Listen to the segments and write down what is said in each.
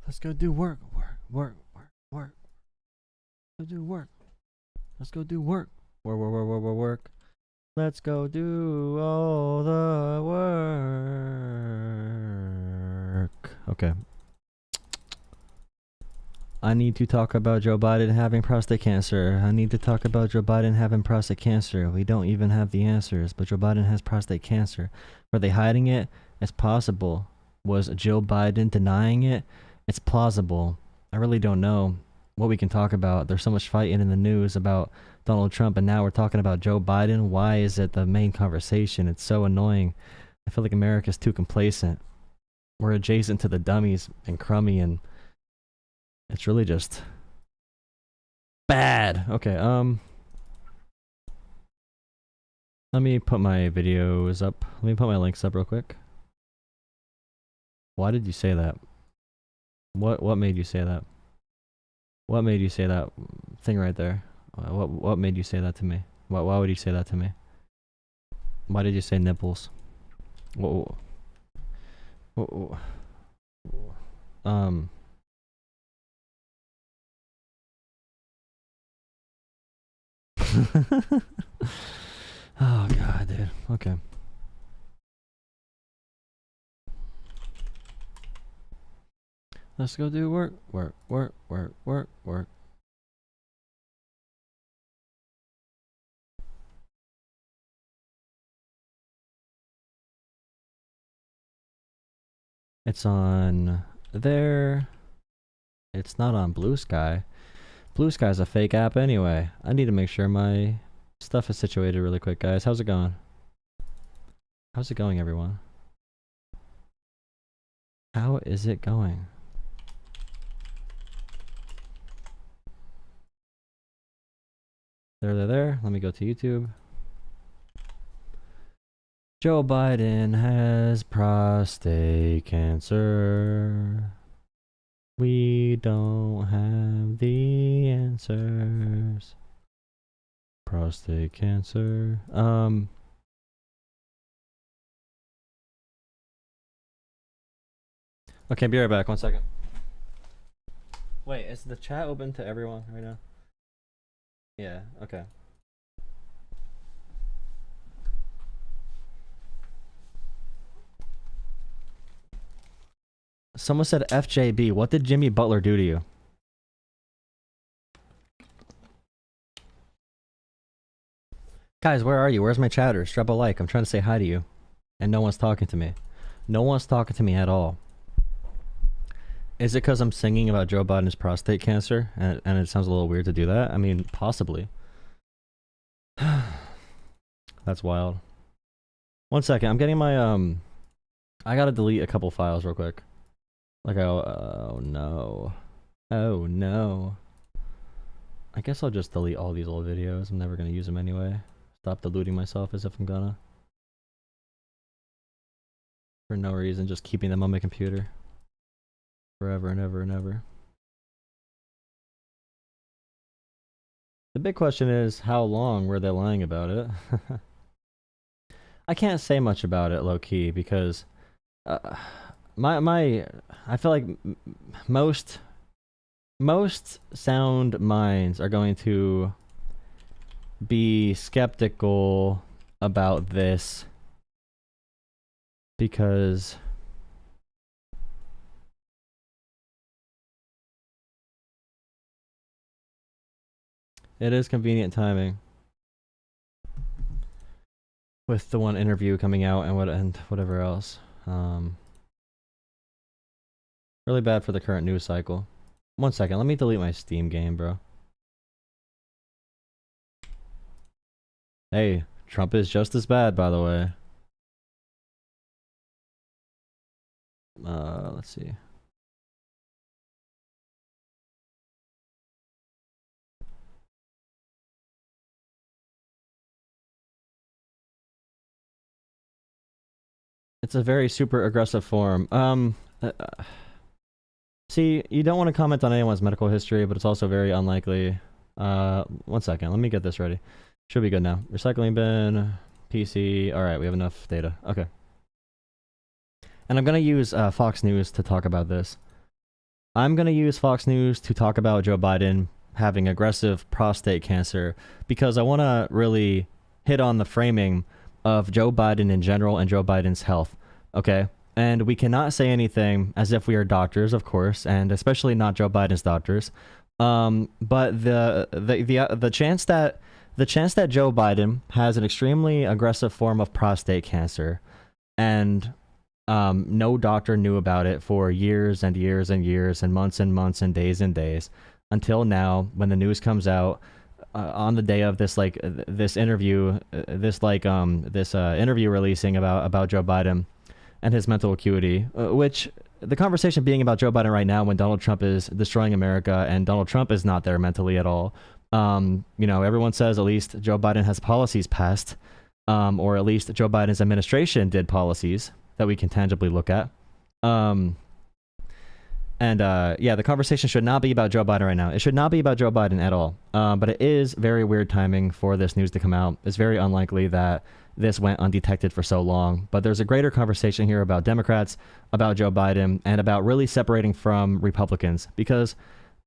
Let's go do work. Let's go do work. Let's go do work. Work. Let's go do all the work. Okay. I need to talk about Joe Biden having prostate cancer. I need to talk about Joe Biden having prostate cancer. We don't even have the answers, but Joe Biden has prostate cancer. Were they hiding it? It's possible. Was Jill Biden denying it? It's plausible. I really don't know what we can talk about. There's so much fighting in the news about Donald Trump, and now we're talking about Joe Biden. Why is it the main conversation? It's so annoying. I feel like America's too complacent. We're adjacent to the dummies and crummy, and it's really just bad. Okay, let me put my videos up. Let me put my links up real quick. Why did you say that? What made you say that? What made you say that thing right there? What made you say that to me? Why would you say that to me? Why did you say nipples? Whoa. Oh god, dude. Okay. Let's go do work. It's on there. It's not on Blue Sky. Blue Sky's a fake app anyway. I need to make sure my stuff is situated really quick, guys. How's it going? How's it going, everyone? How is it going? There. Let me go to YouTube. Joe Biden has prostate cancer. We don't have the answers. Prostate cancer. Okay, be right back. 1 second. Wait, is the chat open to everyone right now? Yeah, okay. Someone said FJB. What did Jimmy Butler do to you? Guys, where are you? Where's my chatters? Drop a like. I'm trying to say hi to you. And no one's talking to me. No one's talking to me at all. Is it because I'm singing about Joe Biden's prostate cancer? And it sounds a little weird to do that? I mean, possibly. That's wild. 1 second. I'm getting my, I gotta delete a couple files real quick. Like, oh no. Oh no. I guess I'll just delete all these old videos. I'm never gonna use them anyway. Stop deluding myself as if I'm gonna. For no reason, just keeping them on my computer. Forever and ever and ever. The big question is, how long were they lying about it? I can't say much about it low-key because I feel like most sound minds are going to be skeptical about this because it is convenient timing with the one interview coming out and whatever else. Really bad for the current news cycle. 1 second, let me delete my Steam game, bro. Hey, Trump is just as bad, by the way. Let's see. It's a very super aggressive form. See, you don't want to comment on anyone's medical history, but it's also very unlikely. 1 second, let me get this ready. Should be good now. Recycling bin, PC. Alright, we have enough data. Okay. And I'm gonna use Fox News to talk about this. I'm going to use Fox News to talk about Joe Biden having aggressive prostate cancer because I want to really hit on the framing of Joe Biden in general and Joe Biden's health. Okay. And we cannot say anything as if we are doctors, of course, and especially not Joe Biden's doctors. But the chance that Joe Biden has an extremely aggressive form of prostate cancer, and no doctor knew about it for years and years and years and months and days until now, when the news comes out on the day of this interview releasing about Joe Biden and his mental acuity, which the conversation being about Joe Biden right now when Donald Trump is destroying America and Donald Trump is not there mentally at all. Everyone says at least Joe Biden has policies passed, or at least Joe Biden's administration did policies that we can tangibly look at. The conversation should not be about Joe Biden right now. It should not be about Joe Biden at all. But it is very weird timing for this news to come out. It's very unlikely that this went undetected for so long. But there's a greater conversation here about Democrats, about Joe Biden, and about really separating from Republicans. Because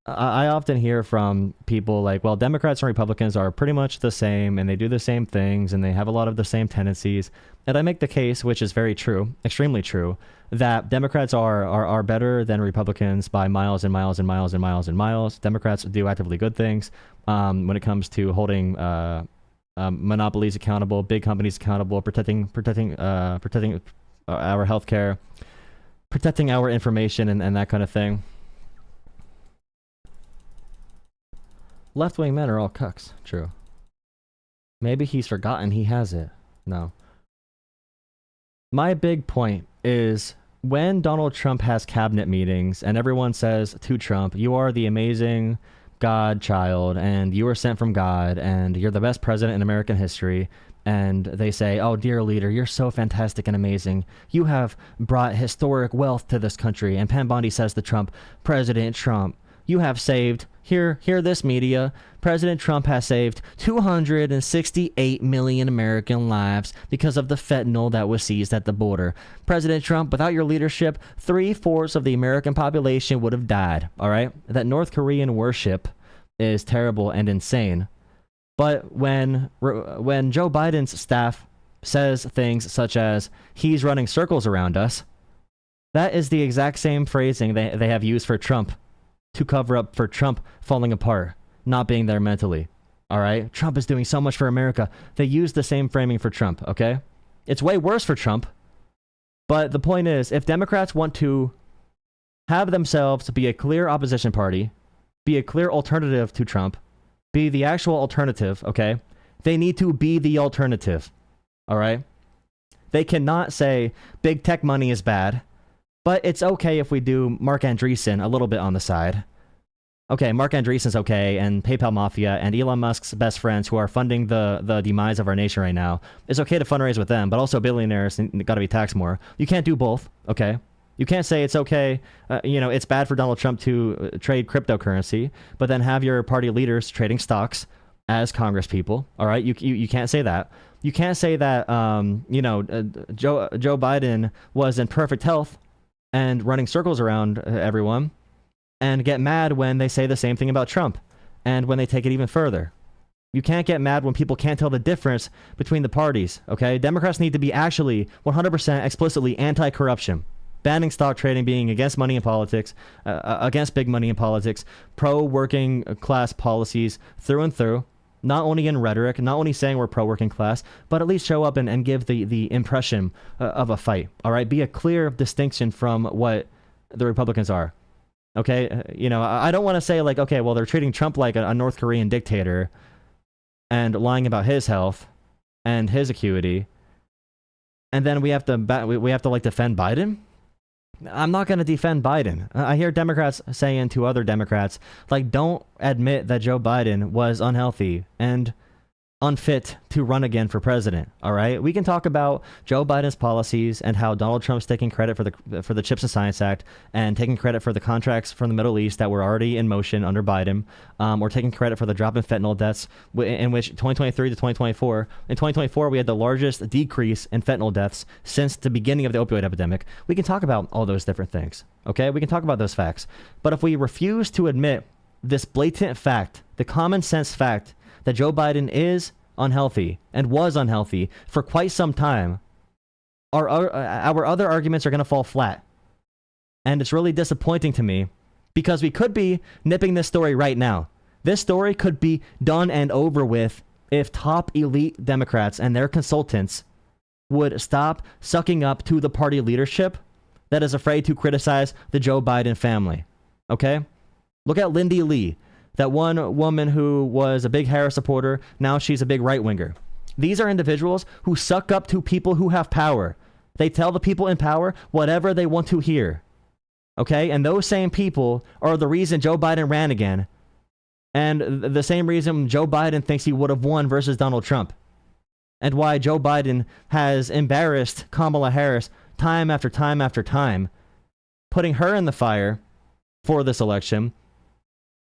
I often hear from people like, well, Democrats and Republicans are pretty much the same, and they do the same things, and they have a lot of the same tendencies. And I make the case, which is very true, extremely true, that Democrats are better than Republicans by miles and miles and miles and miles and miles. Democrats do actively good things when it comes to holding monopolies accountable, big companies accountable, protecting our healthcare, protecting our information, and that kind of thing. Left-wing men are all cucks. True. Maybe he's forgotten he has it. No. My big point is when Donald Trump has cabinet meetings and everyone says to Trump, you are the amazing God child and you were sent from God and you're the best president in American history. And they say, oh, dear leader, you're so fantastic and amazing. You have brought historic wealth to this country. And Pam Bondi says to Trump, President Trump, you have saved, hear this media, President Trump has saved 268 million American lives because of the fentanyl that was seized at the border. President Trump, without your leadership, 3/4 of the American population would have died, all right? That North Korean worship is terrible and insane. But when Joe Biden's staff says things such as, he's running circles around us, that is the exact same phrasing they have used for Trump, to cover up for Trump falling apart, not being there mentally. All right? Trump is doing so much for America. They use the same framing for Trump, okay? It's way worse for Trump. But the point is, if Democrats want to have themselves be a clear opposition party, be a clear alternative to Trump, be the actual alternative, okay? They need to be the alternative. All right? They cannot say big tech money is bad, but it's okay if we do Mark Andreessen a little bit on the side. Okay, Mark Andreessen's okay, and PayPal Mafia and Elon Musk's best friends who are funding the demise of our nation right now. It's okay to fundraise with them, but also billionaires got to be taxed more. You can't do both, okay? You can't say it's okay, it's bad for Donald Trump to trade cryptocurrency, but then have your party leaders trading stocks as Congress people, all right? You can't say that. You can't say that, Joe Biden was in perfect health and running circles around everyone, and get mad when they say the same thing about Trump, and when they take it even further. You can't get mad when people can't tell the difference between the parties, okay? Democrats need to be actually 100% explicitly anti-corruption, banning stock trading, being against money in politics, against big money in politics, pro-working class policies through and through, not only in rhetoric, not only saying we're pro-working class, but at least show up and give the impression of a fight, all right? Be a clear distinction from what the Republicans are, okay? I don't want to say like, okay, well, they're treating Trump like a North Korean dictator and lying about his health and his acuity, and then we have to like defend Biden. I'm not going to defend Biden. I hear Democrats saying to other Democrats, like, don't admit that Joe Biden was unhealthy. And unfit to run again for president. All right, we can talk about Joe Biden's policies and how Donald Trump's taking credit for the Chips and Science Act and taking credit for the contracts from the Middle East that were already in motion under Biden, or taking credit for the drop in fentanyl deaths, in which 2023 to 2024. In 2024, we had the largest decrease in fentanyl deaths since the beginning of the opioid epidemic. We can talk about all those different things. Okay, we can talk about those facts. But if we refuse to admit this blatant fact, the common sense fact, that Joe Biden is unhealthy and was unhealthy for quite some time, our other arguments are going to fall flat. And it's really disappointing to me because we could be nipping this story right now. This story could be done and over with if top elite Democrats and their consultants would stop sucking up to the party leadership that is afraid to criticize the Joe Biden family. Okay? Look at Lindy Lee. That one woman who was a big Harris supporter, now she's a big right-winger. These are individuals who suck up to people who have power. They tell the people in power whatever they want to hear. Okay? And those same people are the reason Joe Biden ran again. And the same reason Joe Biden thinks he would have won versus Donald Trump. And why Joe Biden has embarrassed Kamala Harris time after time after time, putting her in the fire for this election,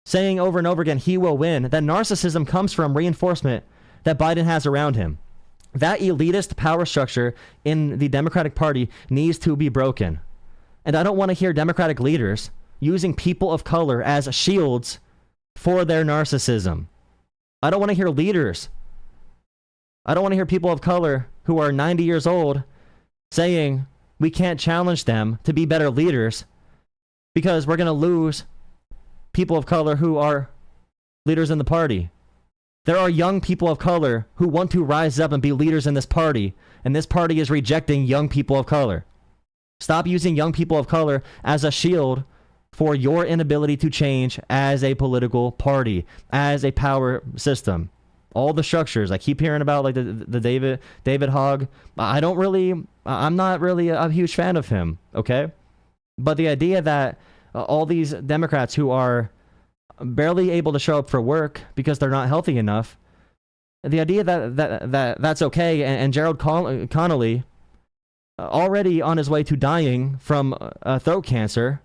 saying over and over again he will win. That narcissism comes from reinforcement that Biden has around him. That elitist power structure in the Democratic Party needs to be broken. And I don't want to hear Democratic leaders using people of color as shields for their narcissism. I don't want to hear leaders. I don't want to hear people of color who are 90 years old saying we can't challenge them to be better leaders because we're going to lose people of color who are leaders in the party. There are young people of color who want to rise up and be leaders in this party, and this party is rejecting young people of color. Stop using young people of color as a shield for your inability to change as a political party, as a power system. All the structures I keep hearing about, like the David Hogg, I'm not really a huge fan of him, okay? But the idea that all these Democrats who are barely able to show up for work because they're not healthy enough, the idea that's okay, and Gerald Connolly, already on his way to dying from throat cancer,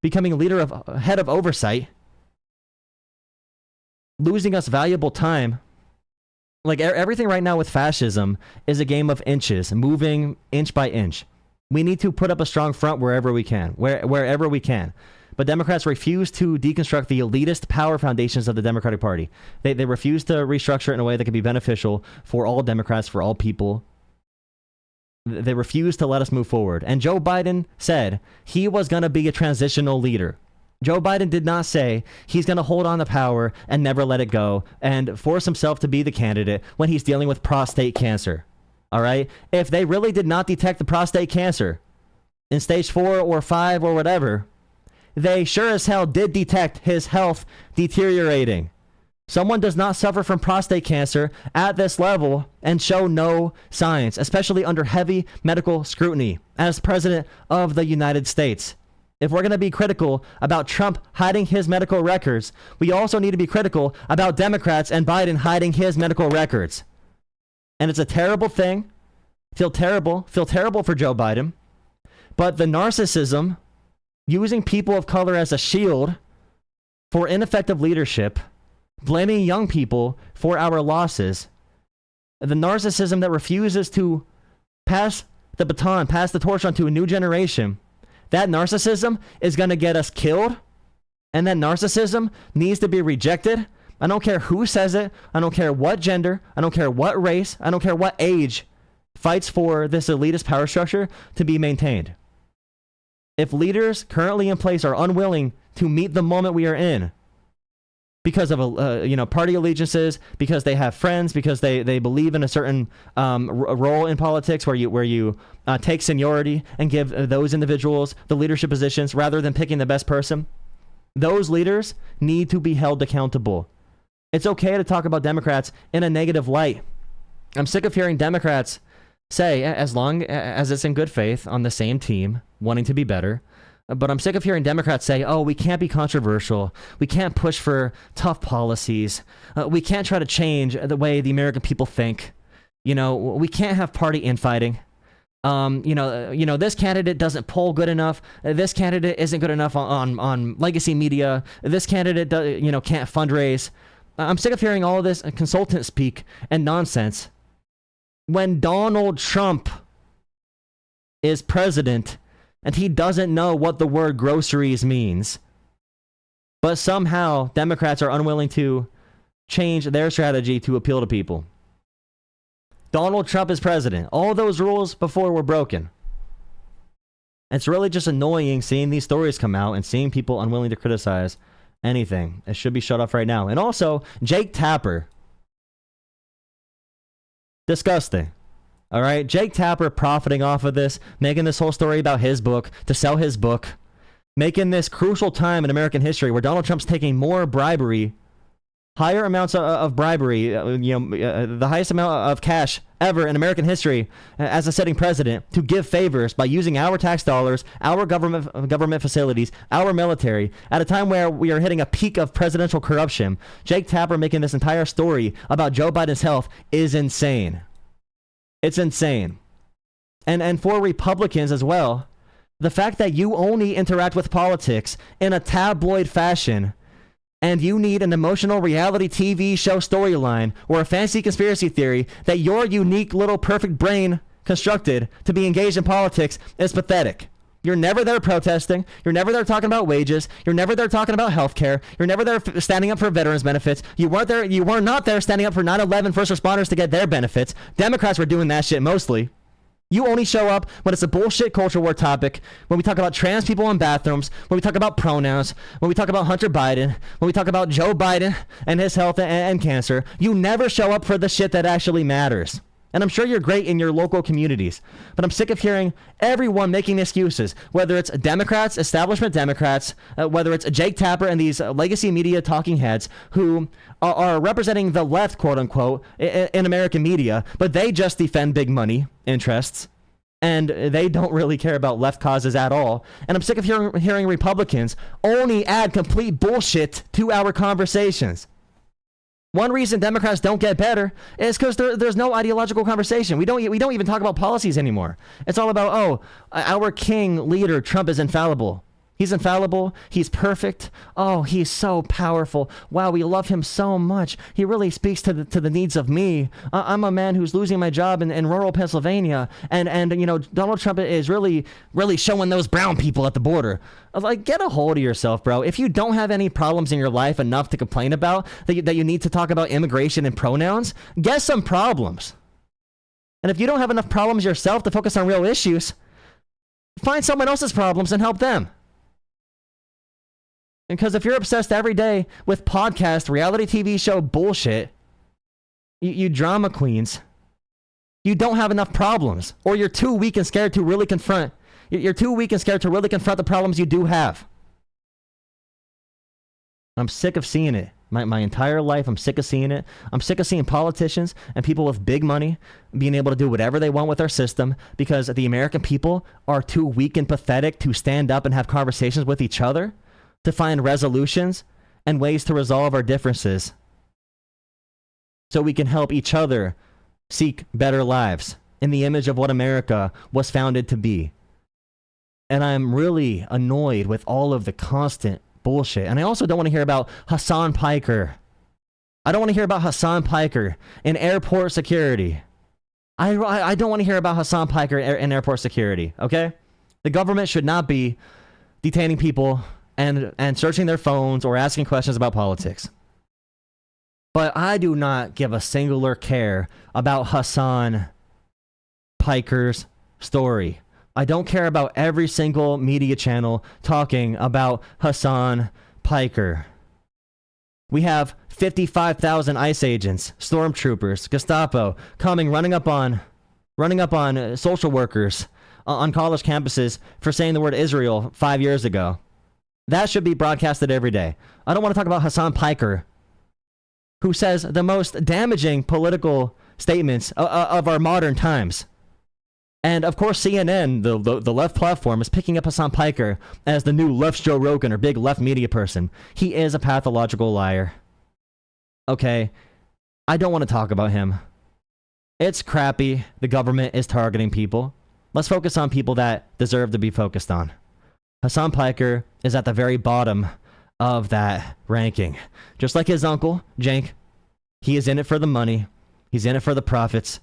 becoming head of oversight, losing us valuable time. Like everything right now with fascism is a game of inches, moving inch by inch. We need to put up a strong front wherever we can, wherever we can. But Democrats refuse to deconstruct the elitist power foundations of the Democratic Party. They refuse to restructure it in a way that can be beneficial for all Democrats, for all people. They refuse to let us move forward. And Joe Biden said he was going to be a transitional leader. Joe Biden did not say he's going to hold on to power and never let it go and force himself to be the candidate when he's dealing with prostate cancer. All right? If they really did not detect the prostate cancer in stage 4 or 5 or whatever, they sure as hell did detect his health deteriorating. Someone does not suffer from prostate cancer at this level and show no signs, especially under heavy medical scrutiny as president of the United States. If we're going to be critical about Trump hiding his medical records, we also need to be critical about Democrats and Biden hiding his medical records. And it's a terrible thing. Feel terrible for Joe Biden. But the narcissism, using people of color as a shield for ineffective leadership, blaming young people for our losses, the narcissism that refuses to pass the baton, pass the torch on to a new generation, that narcissism is going to get us killed, and that narcissism needs to be rejected. I don't care who says it. I don't care what gender. I don't care what race. I don't care what age fights for this elitist power structure to be maintained. If leaders currently in place are unwilling to meet the moment we are in because of party allegiances, because they have friends, because they believe in a certain role in politics where you take seniority and give those individuals the leadership positions rather than picking the best person, those leaders need to be held accountable. It's okay to talk about Democrats in a negative light. I'm sick of hearing Democrats say, as long as it's in good faith on the same team, wanting to be better, But I'm sick of hearing Democrats say, oh, we can't be controversial. We can't push for tough policies. We can't try to change the way the American people think. We can't have party infighting. This candidate doesn't poll good enough. This candidate isn't good enough on legacy media. This candidate, can't fundraise. I'm sick of hearing all of this consultant speak and nonsense. When Donald Trump is president and he doesn't know what the word groceries means, but somehow Democrats are unwilling to change their strategy to appeal to people. Donald Trump is president. All those rules before were broken. It's really just annoying seeing these stories come out and seeing people unwilling to criticize anything. It should be shut off right now. And also, Jake Tapper. Disgusting. All right? Jake Tapper profiting off of this, making this whole story about his book, to sell his book, making this crucial time in American history where Donald Trump's taking more bribery, higher amounts of bribery, the highest amount of cash ever in American history as a sitting president, to give favors by using our tax dollars, our government facilities, our military, at a time where we are hitting a peak of presidential corruption. Jake Tapper making this entire story about Joe Biden's health is insane. It's insane. And for Republicans as well, the fact that you only interact with politics in a tabloid fashion, and you need an emotional reality TV show storyline or a fancy conspiracy theory that your unique little perfect brain constructed to be engaged in politics, is pathetic. You're never there protesting. You're never there talking about wages. You're never there talking about healthcare. You're never there standing up for veterans benefits. You were not there standing up for 9/11 first responders to get their benefits. Democrats were doing that shit mostly. You only show up when it's a bullshit culture war topic, when we talk about trans people in bathrooms, when we talk about pronouns, when we talk about Hunter Biden, when we talk about Joe Biden and his health and cancer. You never show up for the shit that actually matters. And I'm sure you're great in your local communities, but I'm sick of hearing everyone making excuses, whether it's Democrats, establishment Democrats, whether it's Jake Tapper and these legacy media talking heads who are representing the left, quote unquote, in American media, but they just defend big money interests, and they don't really care about left causes at all. And I'm sick of hearing Republicans only add complete bullshit to our conversations. One reason Democrats don't get better is because there's no ideological conversation. We don't even talk about policies anymore. It's all about, oh, our king leader Trump is infallible. He's infallible. He's perfect. Oh, he's so powerful. Wow, we love him so much. He really speaks to the needs of me. I'm a man who's losing my job in rural Pennsylvania, and Donald Trump is really showing those brown people at the border. Like, get a hold of yourself, bro. If you don't have any problems in your life enough to complain about, that you need to talk about immigration and pronouns, get some problems. And if you don't have enough problems yourself to focus on real issues, find someone else's problems and help them. Because if you're obsessed every day with podcast, reality TV show bullshit, you drama queens, you don't have enough problems, or you're too weak and scared to really confront. You're too weak and scared to really confront the problems you do have. I'm sick of seeing it. My entire life, I'm sick of seeing it. I'm sick of seeing politicians and people with big money being able to do whatever they want with our system because the American people are too weak and pathetic to stand up and have conversations with each other, to find resolutions and ways to resolve our differences so we can help each other seek better lives in the image of what America was founded to be. And I'm really annoyed with all of the constant bullshit. And I also don't want to hear about Hassan Piker. I don't want to hear about Hassan Piker in airport security. I don't want to hear about Hassan Piker in airport security, okay? The government should not be detaining people and searching their phones or asking questions about politics. But I do not give a singular care about Hassan Piker's story. I don't care about every single media channel talking about Hassan Piker. We have 55,000 ICE agents, stormtroopers, Gestapo coming, running up on social workers on college campuses for saying the word Israel 5 years ago. That should be broadcasted every day. I don't want to talk about Hassan Piker, who says the most damaging political statements of our modern times. And of course, CNN, the left platform, is picking up Hassan Piker as the new left Joe Rogan or big left media person. He is a pathological liar. Okay, I don't want to talk about him. It's crappy. The government is targeting people. Let's focus on people that deserve to be focused on. Hassan Piker is at the very bottom of that ranking. Just like his uncle, Cenk. He is in it for the money. He's in it for the profits.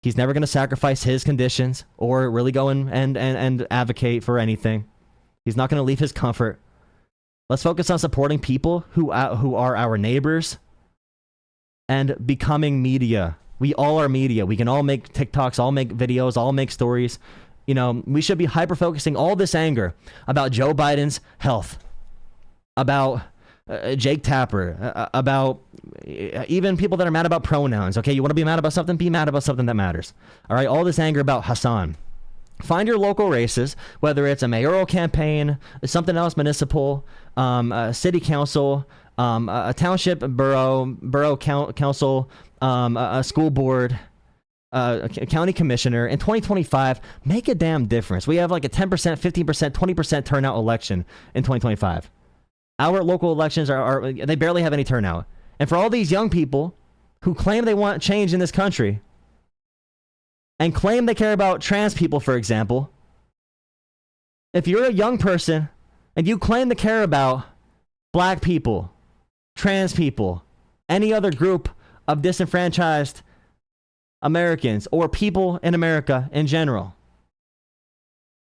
He's never going to sacrifice his conditions or really go and advocate for anything. He's not going to leave his comfort. Let's focus on supporting people who are our neighbors and becoming media. We all are media. We can all make TikToks, all make videos, all make stories. You know, we should be hyper-focusing all this anger about Joe Biden's health, about Jake Tapper, about even people that are mad about pronouns. Okay, you want to be mad about something? Be mad about something that matters. All right, all this anger about Hassan. Find your local races, whether it's a mayoral campaign, something else, municipal, city council, a township, borough council, a school board, a county commissioner. In 2025, make a damn difference. We have like a 10%, 15%, 20% turnout election in 2025. Our local elections they barely have any turnout. And for all these young people who claim they want change in this country and claim they care about trans people, for example, if you're a young person and you claim to care about black people, trans people, any other group of disenfranchised Americans or people in America in general,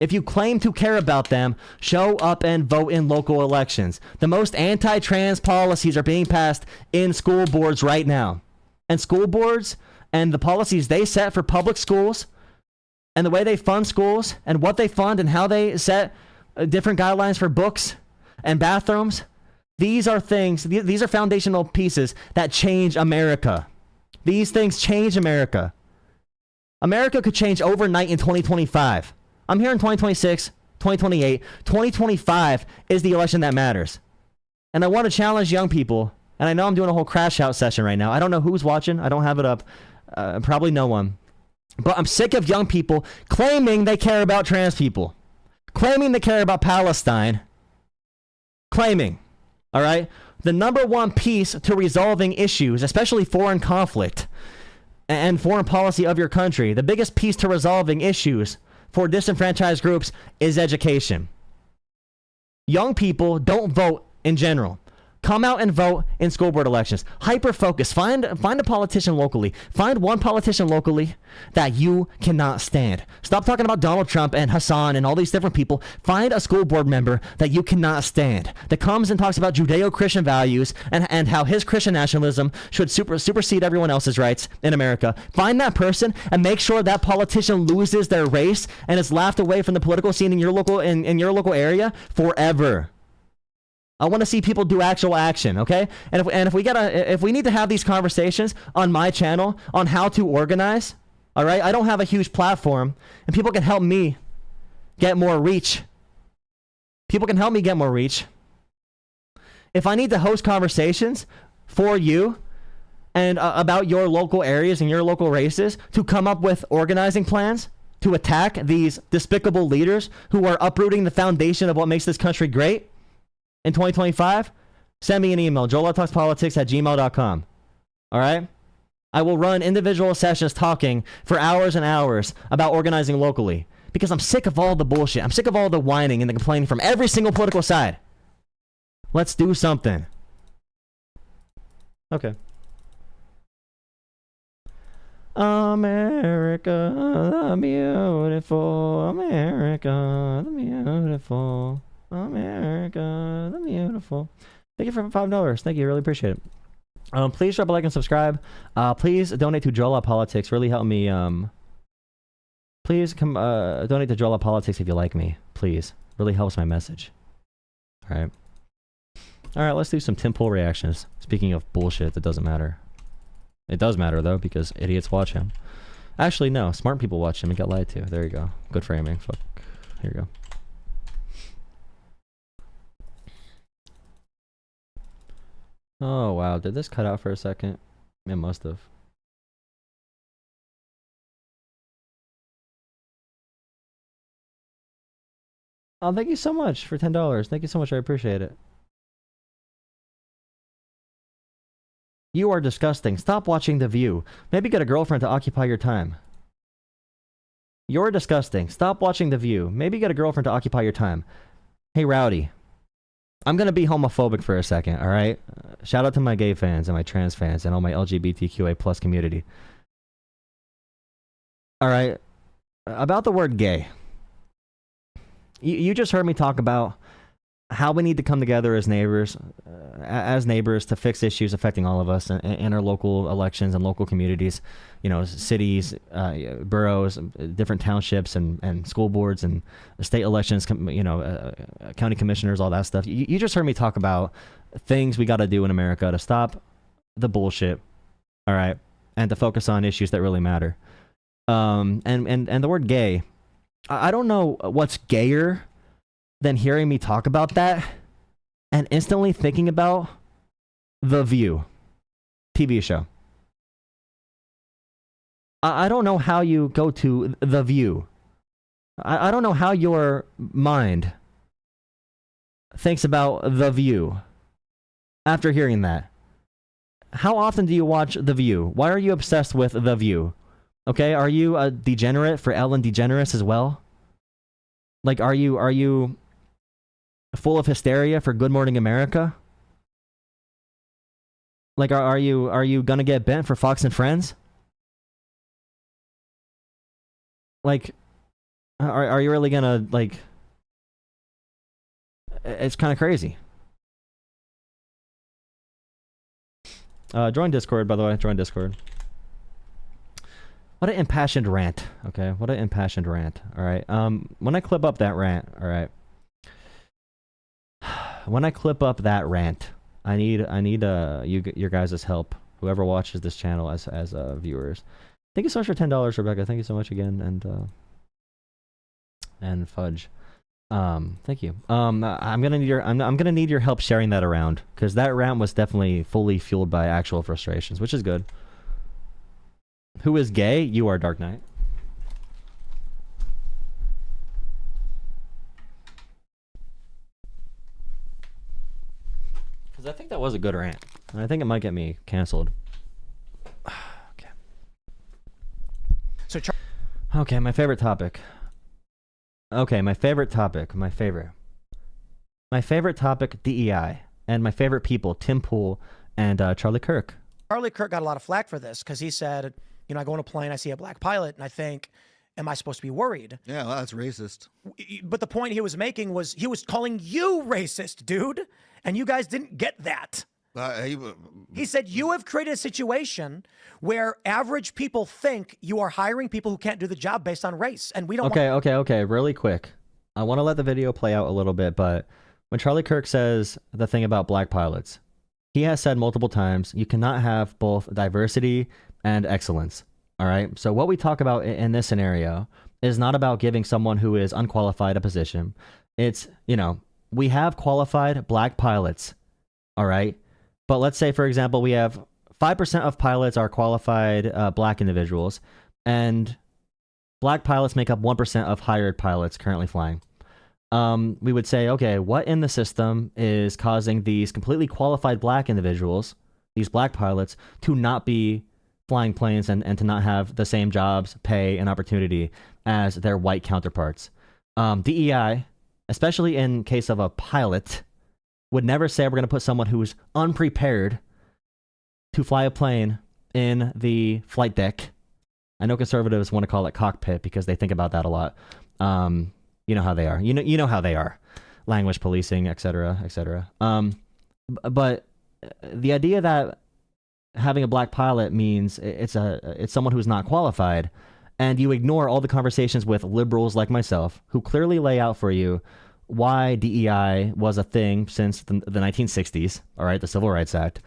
if you claim to care about them, show up and vote in local elections. The most anti-trans policies are being passed in school boards right now. And school boards and the policies they set for public schools and the way they fund schools and what they fund and how they set different guidelines for books and bathrooms, these are things, these are foundational pieces that change America. These things change America. America could change overnight in 2025. I'm here in 2026, 2028, 2025 is the election that matters. And I want to challenge young people, and I know I'm doing a whole crash out session right now. I don't know who's watching. I don't have it up. Probably no one. But I'm sick of young people claiming they care about trans people, claiming they care about Palestine, claiming, all right? The number one piece to resolving issues, especially foreign conflict and foreign policy of your country, the biggest piece to resolving issues for disenfranchised groups is education. Young people don't vote in general. Come out and vote in school board elections. Hyper focus. Find a politician locally. Find one politician locally that you cannot stand. Stop talking about Donald Trump and Hassan and all these different people. Find a school board member that you cannot stand, that comes and talks about Judeo-Christian values and how his Christian nationalism should supersede everyone else's rights in America. Find that person and make sure that politician loses their race and is laughed away from the political scene in your local area forever. I want to see people do actual action, okay? And if we need to have these conversations on my channel on how to organize, all right? I don't have a huge platform, and people can help me get more reach. People can help me get more reach. If I need to host conversations for you and about your local areas and your local races to come up with organizing plans to attack these despicable leaders who are uprooting the foundation of what makes this country great, in 2025, send me an email, jolahtalkspolitics@gmail.com. All right? I will run individual sessions talking for hours and hours about organizing locally because I'm sick of all the bullshit. I'm sick of all the whining and the complaining from every single political side. Let's do something. Okay. America, the beautiful. America, the beautiful. America, the beautiful. Thank you for $5. Thank you, really appreciate it. Please drop a like and subscribe. Please donate to Jolah Politics. Really help me. Please come donate to Jolah Politics if you like me. Please, really helps my message. All right. All right. Let's do some Tim Pool reactions. Speaking of bullshit that doesn't matter. It does matter though because idiots watch him. Actually, no. Smart people watch him and get lied to. There you go. Good framing. Fuck. Here you go. Oh, wow. Did this cut out for a second? It must have. Oh, thank you so much for $10. Thank you so much. I appreciate it. You are disgusting. Stop watching The View. Maybe get a girlfriend to occupy your time. You're disgusting. Stop watching The View. Maybe get a girlfriend to occupy your time. Hey, Rowdy. I'm gonna be homophobic for a second, alright? Shout out to my gay fans and my trans fans and all my LGBTQA plus community. Alright, about the word gay. You just heard me talk about how we need to come together as neighbors to fix issues affecting all of us in our local elections and local communities, you know, cities, boroughs, different townships and school boards and state elections, you know, county commissioners, all that stuff. You just heard me talk about things we got to do in America to stop the bullshit, all right, and to focus on issues that really matter. And the word gay, I don't know what's gayer than hearing me talk about that and instantly thinking about The View TV show. I don't know how you go to The View. I don't know how your mind thinks about The View after hearing that. How often do you watch The View? Why are you obsessed with The View? Okay, are you a degenerate for Ellen DeGeneres as well? Like, are you full of hysteria for Good Morning America? Like, are you gonna get bent for Fox and Friends? Like, are you really gonna, like... It's kind of crazy. Join Discord, by the way. Join Discord. What an impassioned rant. Okay, what an impassioned rant. All right. When I clip up that rant, all right. When I clip up that rant, I need your guys' help. Whoever watches this channel as viewers. Thank you so much for $10, Rebecca. Thank you so much again, and Fudge. Thank you. I'm gonna need your help sharing that around, because that rant was definitely fully fueled by actual frustrations, which is good. Who is gay? You are, Dark Knight. Because I think that was a good rant. And I think it might get me canceled. Okay. So, okay, my favorite topic. Okay, my favorite topic. My favorite topic, DEI. And my favorite people, Tim Pool and Charlie Kirk. Charlie Kirk got a lot of flack for this because he said, you know, I go on a plane, I see a black pilot, and I think, am I supposed to be worried? Yeah, well, that's racist. But the point he was making was he was calling you racist, dude. And you guys didn't get that. He said, you have created a situation where average people think you are hiring people who can't do the job based on race. And we don't Okay, really quick. I want to let the video play out a little bit, but when Charlie Kirk says the thing about black pilots, he has said multiple times, you cannot have both diversity and excellence. All right. So what we talk about in this scenario is not about giving someone who is unqualified a position. It's, you know, we have qualified black pilots. All right. But let's say, for example, we have 5% of pilots are qualified black individuals, and black pilots make up 1% of hired pilots currently flying. We would say, okay, what in the system is causing these completely qualified black individuals, these black pilots, to not be flying planes and to not have the same jobs, pay, and opportunity as their white counterparts? DEI, especially in case of a pilot, would never say we're going to put someone who's unprepared to fly a plane in the flight deck. I know conservatives want to call it cockpit because they think about that a lot. You know how they are. You know how they are. Language policing, etc., etc. But the idea that having a black pilot means it's someone who's not qualified, and you ignore all the conversations with liberals like myself who clearly lay out for you why DEI was a thing since the 1960s, all right, the Civil Rights Act.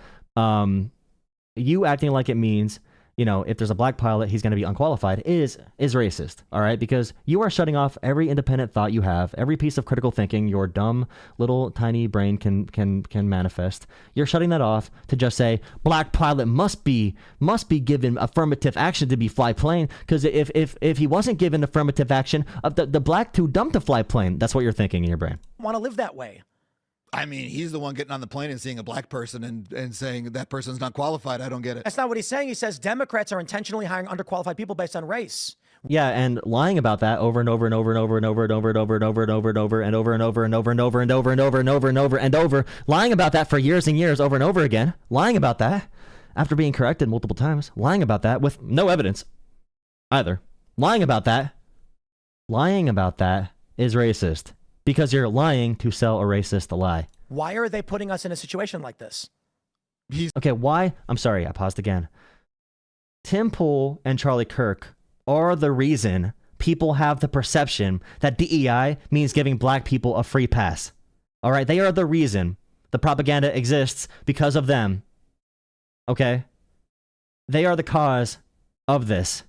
You acting like it means, you know, if there's a black pilot, he's going to be unqualified is racist. All right. Because you are shutting off every independent thought you have, every piece of critical thinking your dumb little tiny brain can manifest. You're shutting that off to just say black pilot must be given affirmative action to be fly plane. Because if he wasn't given affirmative action, the black too dumb to fly plane. That's what you're thinking in your brain. Want to live that way. I mean, he's the one getting on the plane and seeing a black person and saying that person's not qualified. I don't get it. That's not what he's saying. He says Democrats are intentionally hiring underqualified people based on race. Yeah, and lying about that over and over and over and over and over and over and over and over and over and over and over and over and over and over and over and over and over and over and over, lying about that for years and years over and over again, lying about that after being corrected multiple times, lying about that with no evidence either. Lying about that is racist. Because you're lying to sell a racist lie. Why are they putting us in a situation like this? Okay, why? I'm sorry, I paused again. Tim Pool and Charlie Kirk are the reason people have the perception that DEI means giving black people a free pass. All right, they are the reason the propaganda exists because of them. Okay? They are the cause of this.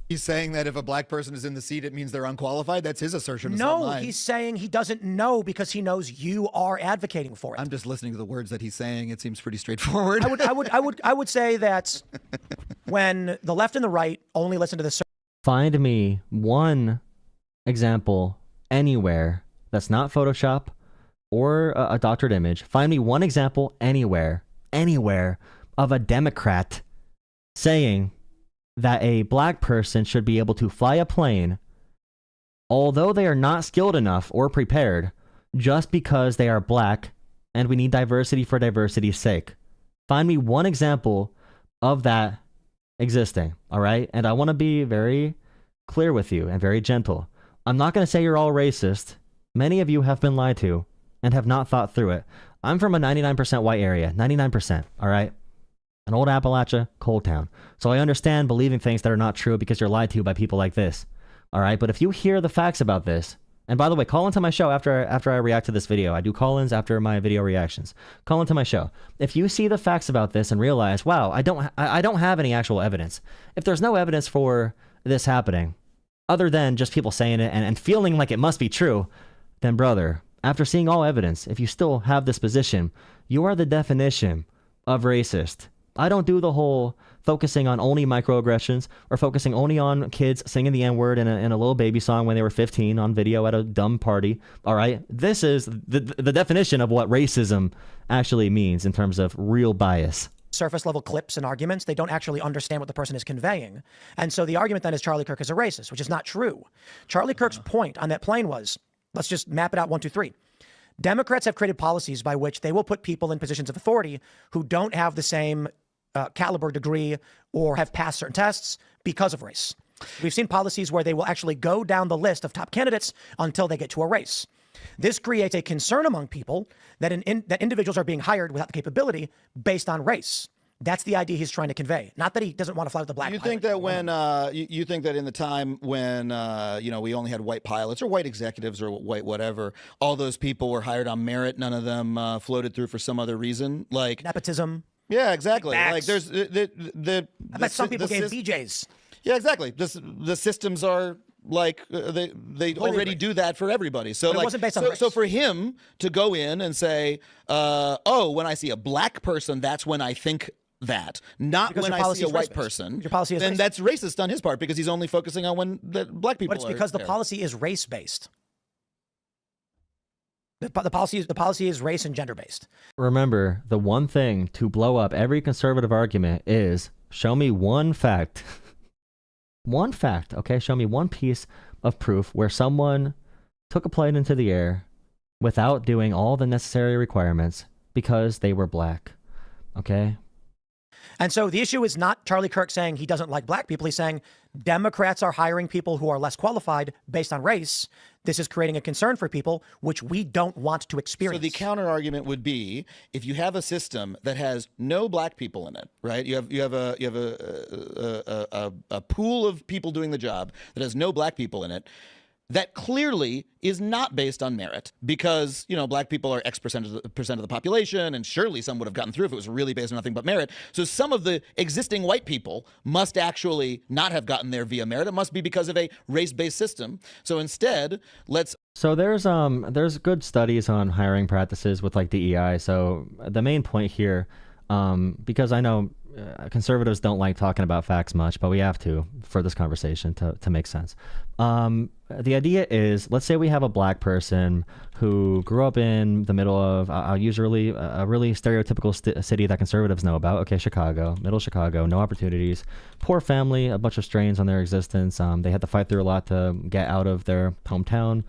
He's saying that if a black person is in the seat, it means they're unqualified. That's his assertion. No, he's saying he doesn't know because he knows you are advocating for it. I'm just listening to the words that he's saying. It seems pretty straightforward. I would say that when the left and the right only listen to the. Find me one example anywhere that's not Photoshop or a doctored image. Find me one example anywhere of a Democrat saying that a black person should be able to fly a plane, although they are not skilled enough or prepared, just because they are black, and we need diversity for diversity's sake. Find me one example of that existing, all right? And I want to be very clear with you and very gentle. I'm not going to say you're all racist. Many of you have been lied to and have not thought through it. I'm from a 99% white area, 99%, all right? An old Appalachia, coal town. So I understand believing things that are not true because you're lied to by people like this. All right, but if you hear the facts about this, and by the way, call into my show after I react to this video. I do call-ins after my video reactions. Call into my show. If you see the facts about this and realize, wow, I don't have any actual evidence. If there's no evidence for this happening, other than just people saying it and feeling like it must be true, then brother, after seeing all evidence, if you still have this position, you are the definition of racist. I don't do the whole focusing on only microaggressions or focusing only on kids singing the N-word in a little baby song when they were 15 on video at a dumb party. All right. This is the definition of what racism actually means in terms of real bias. Surface level clips and arguments. They don't actually understand what the person is conveying. And so the argument then is Charlie Kirk is a racist, which is not true. Charlie Kirk's point on that plane was, let's just map it out 1, 2, 3. Democrats have created policies by which they will put people in positions of authority who don't have the same caliber degree or have passed certain tests because of race. We've seen policies where they will actually go down the list of top candidates until they get to a race. This creates a concern among people that that individuals are being hired without the capability based on race. That's the idea he's trying to convey. Not that he doesn't want to fly with the black pilot. You think that when you think that in the time when we only had white pilots or white executives or white whatever, all those people were hired on merit. None of them floated through for some other reason, like nepotism. Yeah, exactly. Like there's I bet some people gave BJs. Yeah, exactly. The systems are like they already do that for everybody. So but it wasn't based on race. So for him to go in and say, oh, when I see a black person, that's when I think that, not because when I see a white person, your policy is then racist. That's racist on his part because he's only focusing on when the black people. But it's because the policy is race based. The policy is race and gender based. Remember, the one thing to blow up every conservative argument is show me one fact. One fact, okay? Show me one piece of proof where someone took a plane into the air without doing all the necessary requirements because they were black, okay? And so the issue is not Charlie Kirk saying he doesn't like black people. He's saying Democrats are hiring people who are less qualified based on race. This is creating a concern for people, which we don't want to experience. So the counter argument would be, if you have a system that has no black people in it, right? You have a pool of people doing the job that has no black people in it. that clearly is not based on merit because, black people are X percent of the population, and surely some would have gotten through if it was really based on nothing but merit. So some of the existing white people must actually not have gotten there via merit. It must be because of a race-based system. So instead, So there's good studies on hiring practices with like DEI. So the main point here, because I know conservatives don't like talking about facts much, but we have to for this conversation to make sense. The idea is, let's say we have a black person who grew up in the middle of, I'll use a really stereotypical city that conservatives know about. Okay, Chicago, middle Chicago, no opportunities, poor family, a bunch of strains on their existence. They had to fight through a lot to get out of their hometown,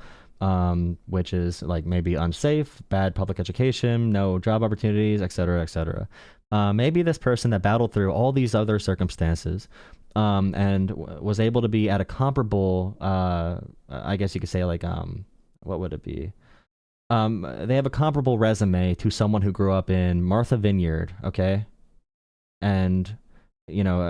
which is like maybe unsafe, bad public education, no job opportunities, et cetera, et cetera. Maybe this person that battled through all these other circumstances and was able to be at a comparable, I guess you could say like, what would it be? They have a comparable resume to someone who grew up in Martha Vineyard, okay? And,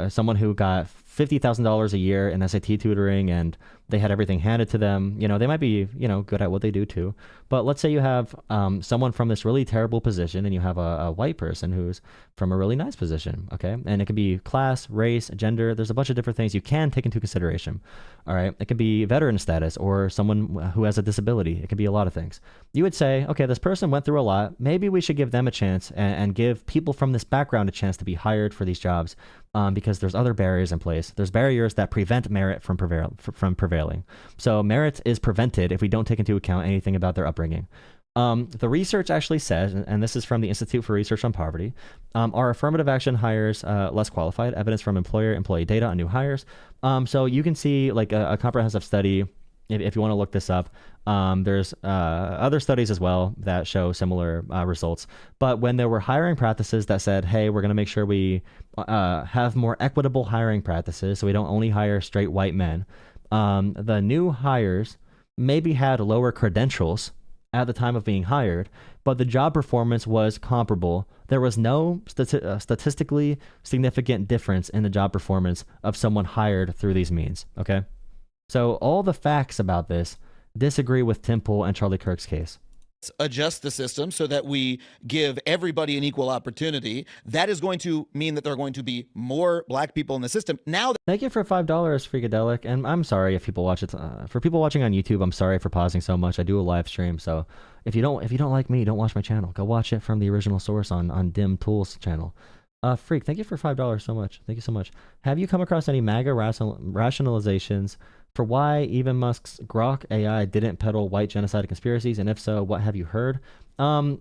someone who got $50,000 a year in SAT tutoring and they had everything handed to them. They might be, good at what they do too. But let's say you have someone from this really terrible position and you have a white person who's from a really nice position, okay? And it could be class, race, gender. There's a bunch of different things you can take into consideration, all right? It could be veteran status or someone who has a disability. It could be a lot of things. You would say, okay, this person went through a lot. Maybe we should give them a chance and give people from this background a chance to be hired for these jobs because there's other barriers in place. There's barriers that prevent merit from prevailing. So merit is prevented if we don't take into account anything about their upbringing. The research actually says, and this is from the Institute for Research on Poverty, are affirmative action hires less qualified? Evidence from employer-employee data on new hires. So you can see like a comprehensive study if you want to look this up. There's other studies as well that show similar results. But when there were hiring practices that said, hey, we're going to make sure we have more equitable hiring practices so we don't only hire straight white men, the new hires maybe had lower credentials at the time of being hired, but the job performance was comparable. There was no statistically significant difference in the job performance of someone hired through these means, okay? So all the facts about this disagree with Tim Pool and Charlie Kirk's case. Adjust the system so that we give everybody an equal opportunity. That is going to mean that there are going to be more black people in the system. Now, thank you for $5, Freakadelic. And I'm sorry if people watch it. For people watching on YouTube, I'm sorry for pausing so much. I do a live stream, so if you don't like me, don't watch my channel. Go watch it from the original source on Dim Tool's channel. Freak, thank you for $5 so much. Thank you so much. Have you come across any MAGA rationalizations for why even Musk's Grok AI didn't peddle white genocide conspiracies? And if so, what have you heard? I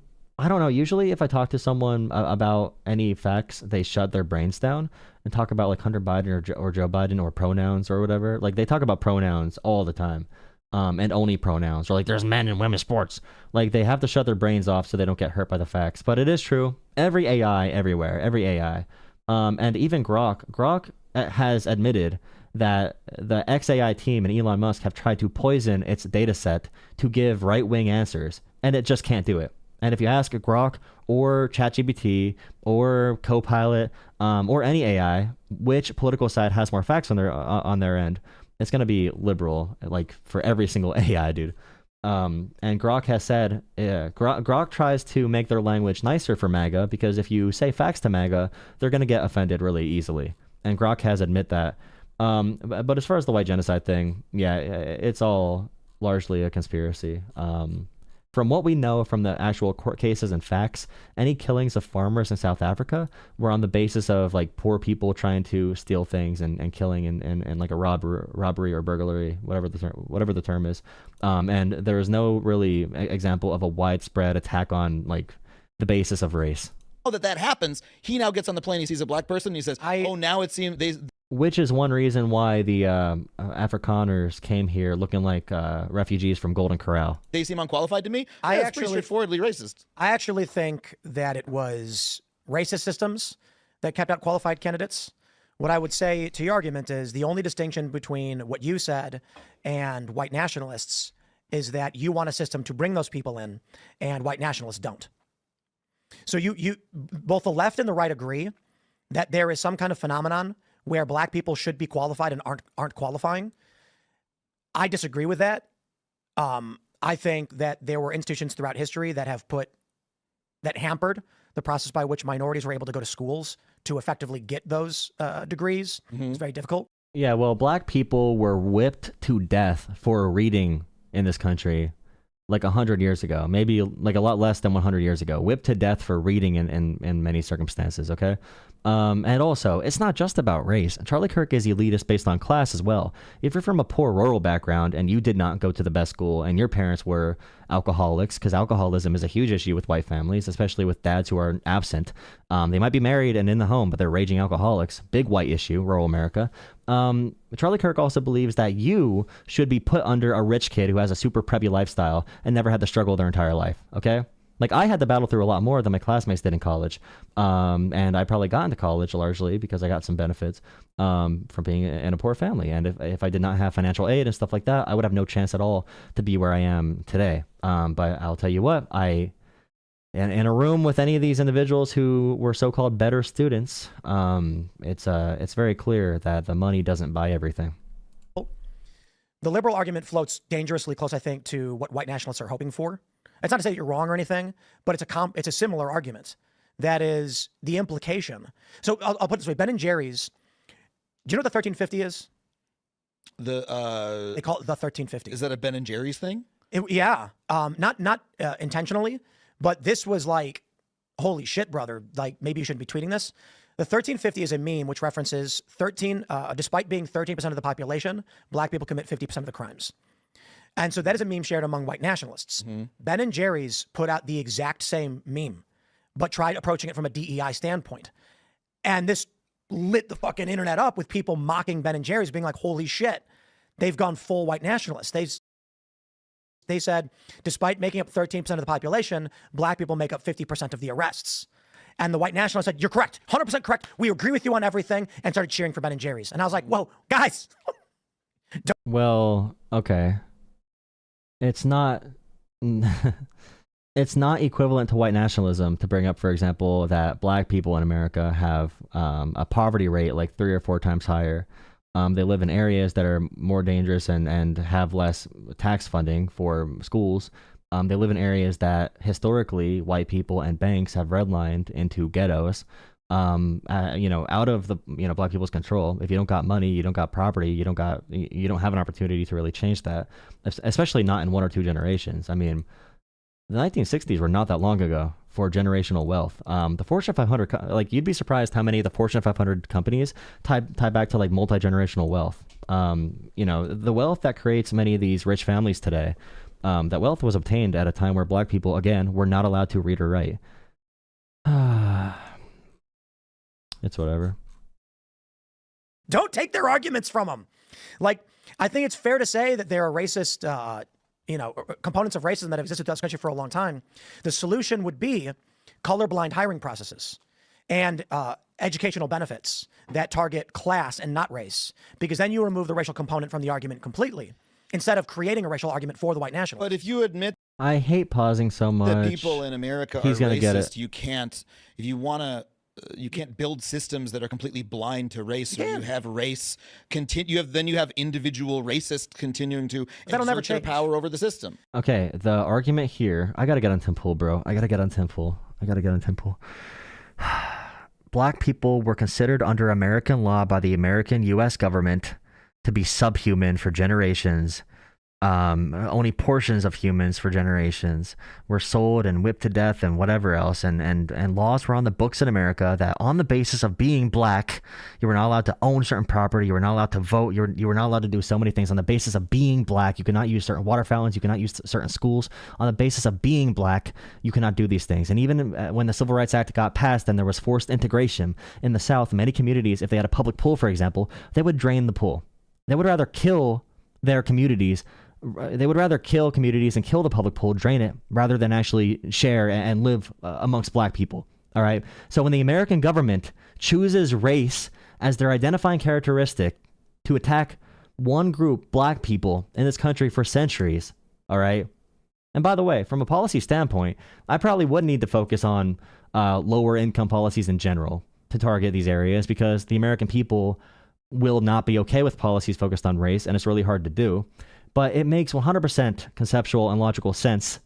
don't know. Usually if I talk to someone about any facts, they shut their brains down and talk about like Hunter Biden or Joe Biden or pronouns or whatever. Like they talk about pronouns all the time. And only pronouns, or like there's men and women's sports. Like they have to shut their brains off so they don't get hurt by the facts. But it is true. Every AI everywhere, every AI, and even Grok has admitted that the XAI team and Elon Musk have tried to poison its data set to give right-wing answers, and it just can't do it. And if you ask Grok or ChatGPT or Copilot or any AI, which political side has more facts on their end, it's going to be liberal, like for every single AI, dude. And Grok has said, Grok tries to make their language nicer for MAGA because if you say facts to MAGA, they're going to get offended really easily. And Grok has admit that. But as far as the white genocide thing, yeah, it's all largely a conspiracy. From what we know from the actual court cases and facts, any killings of farmers in South Africa were on the basis of like poor people trying to steal things and killing and like a robbery or burglary, whatever the term is. And there is no really example of a widespread attack on like the basis of race. That happens, he now gets on the plane, he sees a black person, and he says, "Oh, now it seems they." Which is one reason why the Afrikaners came here looking like refugees from Golden Corral. They seem unqualified to me. It's pretty straightforwardly racist. I actually think that it was racist systems that kept out qualified candidates. What I would say to your argument is the only distinction between what you said and white nationalists is that you want a system to bring those people in, and white nationalists don't. So you both the left and the right agree that there is some kind of phenomenon where black people should be qualified and aren't qualifying. I disagree with that. I think that there were institutions throughout history that hampered the process by which minorities were able to go to schools to effectively get those degrees. It's very difficult. Yeah, well, black people were whipped to death for reading in this country like 100 years ago, maybe like a lot less than 100 years ago, whipped to death for reading in many circumstances, okay? And also, it's not just about race. Charlie Kirk is elitist based on class as well. If you're from a poor rural background and you did not go to the best school and your parents were alcoholics, because alcoholism is a huge issue with white families, especially with dads who are absent. They might be married and in the home, but they're raging alcoholics. Big white issue, rural America. Charlie Kirk also believes that you should be put under a rich kid who has a super preppy lifestyle and never had to struggle their entire life, okay? Like, I had to battle through a lot more than my classmates did in college. And I probably got into college largely because I got some benefits from being in a poor family. And if I did not have financial aid and stuff like that, I would have no chance at all to be where I am today. But I'll tell you what, in a room with any of these individuals who were so-called better students, it's very clear that the money doesn't buy everything. The liberal argument floats dangerously close, I think, to what white nationalists are hoping for. It's not to say that you're wrong or anything, but it's a similar argument. That is the implication. So I'll put it this way: Ben and Jerry's. Do you know what the 1350 is? They call it the 1350. Is that a Ben and Jerry's thing? Yeah. Not intentionally, but this was like, holy shit, brother. Like, maybe you shouldn't be tweeting this. The 1350 is a meme which references despite being 13% of the population, black people commit 50% of the crimes. And so that is a meme shared among white nationalists. Ben and Jerry's put out the exact same meme, but tried approaching it from a DEI standpoint. And this lit the fucking internet up with people mocking Ben and Jerry's, being like, holy shit, they've gone full white nationalists. They said, despite making up 13% of the population, black people make up 50% of the arrests. And the white nationalists said, you're correct, 100% correct. We agree with you on everything, and started cheering for Ben and Jerry's. And I was like, whoa, guys. Well, okay. It's not equivalent to white nationalism to bring up, for example, that black people in America have a poverty rate like 3 or 4 times higher. They live in areas that are more dangerous and have less tax funding for schools. They live in areas that historically white people and banks have redlined into ghettos. Out of the black people's control. If you don't got money, you don't got property, you don't have an opportunity to really change that, especially not in 1 or 2 generations. I mean, the 1960s were not that long ago for generational wealth. The Fortune 500, like, you'd be surprised how many of the Fortune 500 companies tie back to like multi-generational wealth. The wealth that creates many of these rich families today, that wealth was obtained at a time where black people, again, were not allowed to read or write. It's whatever. Don't take their arguments from them. Like, I think it's fair to say that there are racist, components of racism that have existed throughout this country for a long time. The solution would be colorblind hiring processes and educational benefits that target class and not race, because then you remove the racial component from the argument completely, instead of creating a racial argument for the white nationalist. But if you admit I hate pausing so much. that people in America are racist, you can't, if you want to, you can't build systems that are completely blind to race, or you have race then you have individual racists continuing to exert their power over the system. Okay, the argument here, I gotta get on Tim Pool, bro. I gotta get on Tim Pool. Black people were considered under American law by the American U.S. government to be subhuman for generations. Only portions of humans for generations were sold and whipped to death and whatever else, and laws were on the books in America that on the basis of being black, you were not allowed to own certain property, you were not allowed to vote, you were not allowed to do so many things on the basis of being black. You could not use certain water fountains, you could not use certain schools. On the basis of being black, you cannot do these things. And even when the Civil Rights Act got passed and there was forced integration in the South, many communities, if they had a public pool, for example, they would drain the pool. They would rather kill their communities. They would rather kill communities and kill the public pool, drain it, rather than actually share and live amongst black people. All right. So when the American government chooses race as their identifying characteristic to attack one group, black people, in this country for centuries. All right. And by the way, from a policy standpoint, I probably would need to focus on lower income policies in general to target these areas, because the American people will not be okay with policies focused on race, and it's really hard to do. But it makes 100% conceptual and logical sense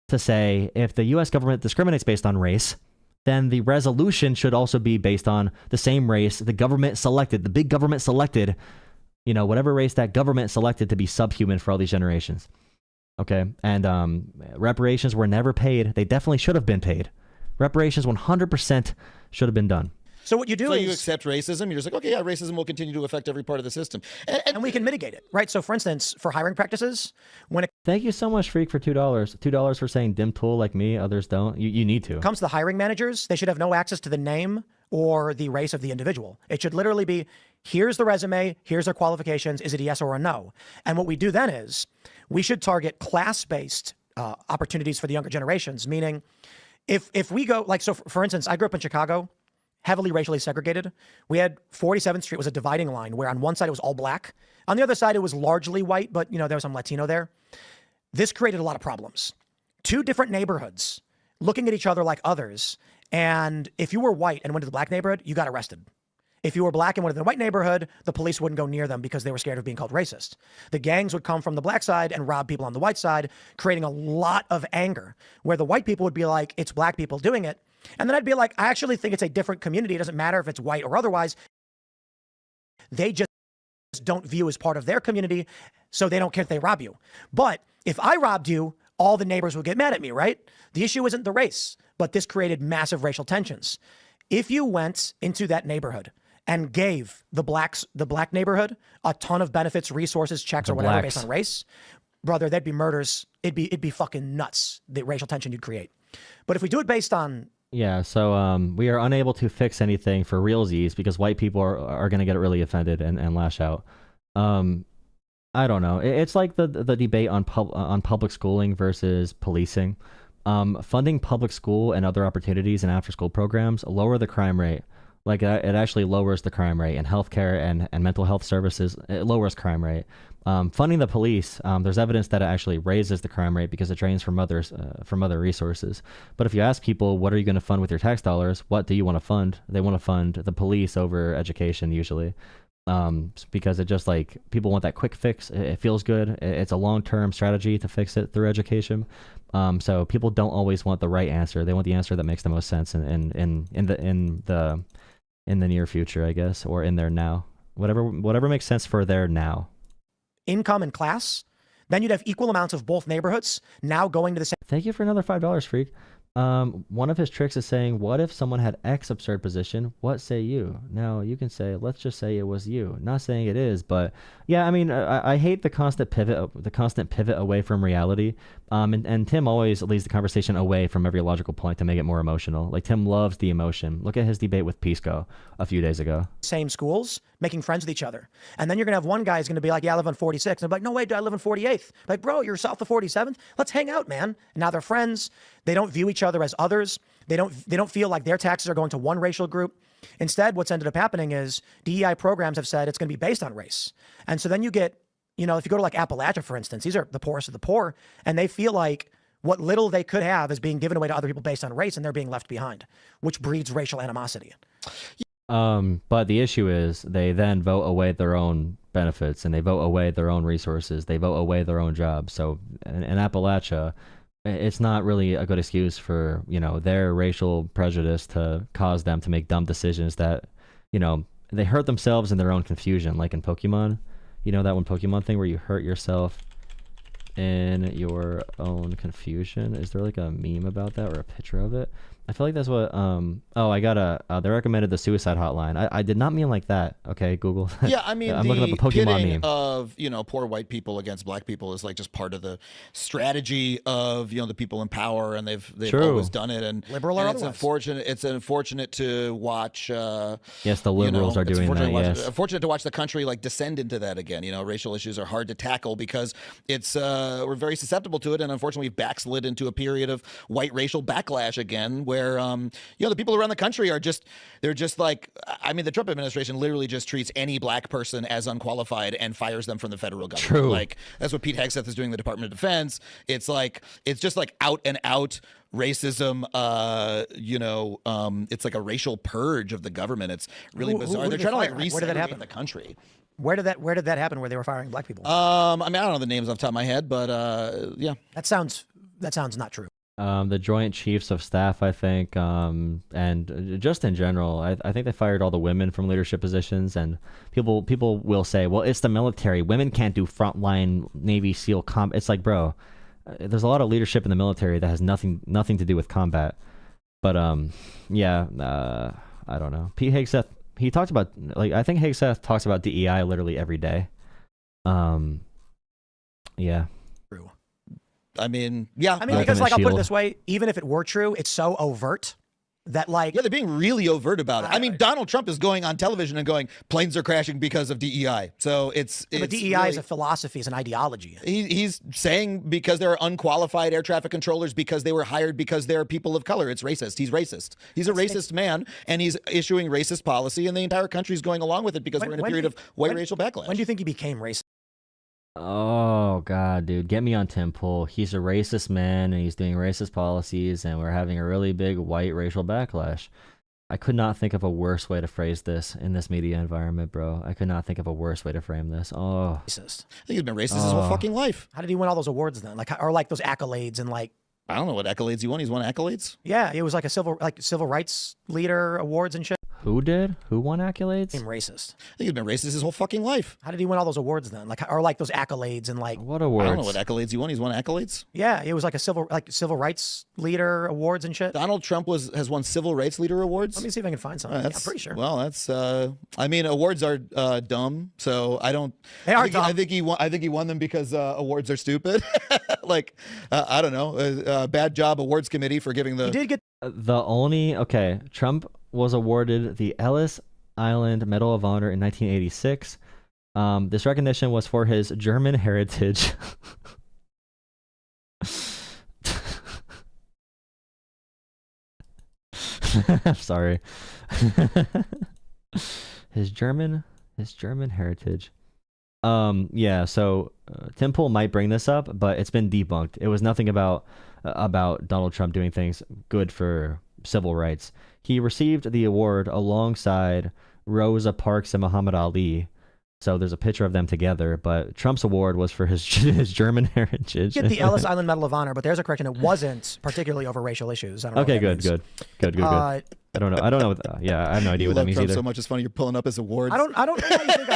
to say if the U.S. government discriminates based on race, then the resolution should also be based on the same race the government selected, the big government selected, whatever race that government selected to be subhuman for all these generations. Okay, and reparations were never paid. They definitely should have been paid. Reparations 100% should have been done. So what you do is you accept racism. You're just like, okay, yeah, racism will continue to affect every part of the system, and we can mitigate it, right? So, for instance, for hiring practices, thank you so much, Freak, for $2. $2 for saying dim tool like me. Others don't. You need to. Comes to the hiring managers, they should have no access to the name or the race of the individual. It should literally be, here's the resume, here's their qualifications. Is it a yes or a no? And what we do then is we should target class-based opportunities for the younger generations. Meaning, if we go so for instance, I grew up in Chicago. Heavily racially segregated. We had 47th Street was a dividing line where on one side it was all black. On the other side, it was largely white, but there was some Latino there. This created a lot of problems. Two different neighborhoods looking at each other like others. And if you were white and went to the black neighborhood, you got arrested. If you were black and went to the white neighborhood, the police wouldn't go near them because they were scared of being called racist. The gangs would come from the black side and rob people on the white side, creating a lot of anger where the white people would be like, it's black people doing it. And then I'd be like, I actually think it's a different community. It doesn't matter if it's white or otherwise. They just don't view as part of their community, so they don't care if they rob you. But if I robbed you, all the neighbors would get mad at me, right? The issue isn't the race, but this created massive racial tensions. If you went into that neighborhood and gave the black neighborhood a ton of benefits, resources, checks, or whatever based on race, brother, there'd be murders. It'd be fucking nuts, the racial tension you'd create. But if we do it based on Yeah, so we are unable to fix anything for realsies because white people are going to get really offended and lash out. I don't know. It's like the debate on public schooling versus policing. Funding public school and other opportunities and after-school programs lower the crime rate. Like it actually lowers the crime rate, and healthcare and mental health services, it lowers crime rate. Funding the police, there's evidence that it actually raises the crime rate because it drains from other resources. But if you ask people, what are you going to fund with your tax dollars? What do you want to fund? They want to fund the police over education usually, because it just like people want that quick fix. It feels good. It's a long-term strategy to fix it through education. So people don't always want the right answer. They want the answer that makes the most sense in the near future, I guess, or in their now. Whatever makes sense for their now. Income and class, then you'd have equal amounts of both neighborhoods now going to the same. Thank you for another $5, Freak. One of his tricks is saying, what if someone had X absurd position? What say you? Now you can say, let's just say it was you. Not saying it is, but yeah, I mean, I hate the constant pivot away from reality. And Tim always leads the conversation away from every logical point to make it more emotional. Like Tim loves the emotion. Look at his debate with Pisco a few days ago. Same schools, making friends with each other. And then you're going to have one guy who's going to be like, yeah, I live on 46th. And I'm like, no, wait, I live on 48th. Like, bro, you're south of 47th. Let's hang out, man. And now they're friends. They don't view each other as others. They don't feel like their taxes are going to one racial group. Instead, what's ended up happening is DEI programs have said it's going to be based on race. And so then you get, if you go to like Appalachia, for instance, these are the poorest of the poor, and they feel like what little they could have is being given away to other people based on race, and they're being left behind, which breeds racial animosity. But the issue is they then vote away their own benefits, and they vote away their own resources. They vote away their own jobs. So in Appalachia, it's not really a good excuse for, their racial prejudice to cause them to make dumb decisions that, they hurt themselves in their own confusion, like in Pokemon. That one Pokemon thing where you hurt yourself in your own confusion. Is there like a meme about that or a picture of it? I feel like that's what, they recommended the suicide hotline. I did not mean like that. Okay, Google. Yeah, I mean, I'm looking up the Pokemon meme of, poor white people against black people is like just part of the strategy of, the people in power, and they've always done it. And liberal or and otherwise. it's unfortunate to watch. Yes, the liberals are doing that. Yes. Unfortunate to watch the country like descend into that again. Racial issues are hard to tackle because it's we're very susceptible to it, and unfortunately we've backslid into a period of white racial backlash again, where the people around the country they're just like, I mean, the Trump administration literally just treats any black person as unqualified and fires them from the federal government. True. Like that's what Pete Hegseth is doing in the Department of Defense. It's just like out and out racism. It's like a racial purge of the government. It's really bizarre. They're trying to like reset the country. Where did that happen? Where they were firing black people? I mean, I don't know the names off the top of my head, but yeah. That sounds not true. The Joint Chiefs of Staff, I think, and just in general, I think they fired all the women from leadership positions. And people will say, well, it's the military. Women can't do frontline Navy SEAL combat. It's like, bro, there's a lot of leadership in the military that has nothing to do with combat. But yeah, I don't know. Pete Hegseth, he talked about, like, I think Hegseth talks about DEI literally every day. Yeah. True. I mean, yeah. I mean, because, like, I'll put it this way, even if it were true, it's so overt that, like... Yeah, they're being really overt about it. I mean, Donald Trump is going on television and going, planes are crashing because of DEI. So it's but DEI really, is a philosophy, is an ideology. He's saying because there are unqualified air traffic controllers because they were hired because they're people of color. It's racist. He's racist. He's a racist man, and he's issuing racist policy, and the entire country is going along with it because we're in a period of white racial backlash. When do you think he became racist? Oh God, dude, get me on Tim Pool. He's a racist man and he's doing racist policies, and we're having a really big white racial backlash. I could not think of a worse way to phrase this in this media environment, bro. I could not think of a worse way to frame this. Oh, Racist. I think he's been racist his whole fucking life. How did he win all those awards then? Like, or like those accolades and like... I don't know what accolades he won. He's won accolades. Yeah, it was like a civil rights leader awards and shit. who did? Who won accolades? Became racist. I think he's been racist his whole fucking life. How did he win all those awards then? Like, or like those accolades and like... What awards? I don't know what accolades he won. He's won accolades. Yeah, it was like a civil rights leader awards and shit. Donald Trump has won civil rights leader awards. Let me see if I can find something. Yeah, I'm pretty sure. Well, that's. I mean, awards are dumb, so I don't. They are dumb. I think he won them because awards are stupid. Like, I don't know. Bad job, awards committee, for giving the. He did get Trump was awarded the Ellis Island Medal of Honor in 1986. This recognition was for his German heritage. I'm sorry. his German heritage. Yeah, so Tim Pool might bring this up, but it's been debunked. It was nothing about Donald Trump doing things good for civil rights. He received the award alongside Rosa Parks and Muhammad Ali. So there's a picture of them together, but Trump's award was for his German heritage. Get the Ellis Island Medal of Honor, but there's a correction. It wasn't particularly over racial issues. I don't know. Okay, good. I don't know. Yeah, I have no idea what that means Trump either. So much, it's funny you're pulling up his awards. I don't know how you think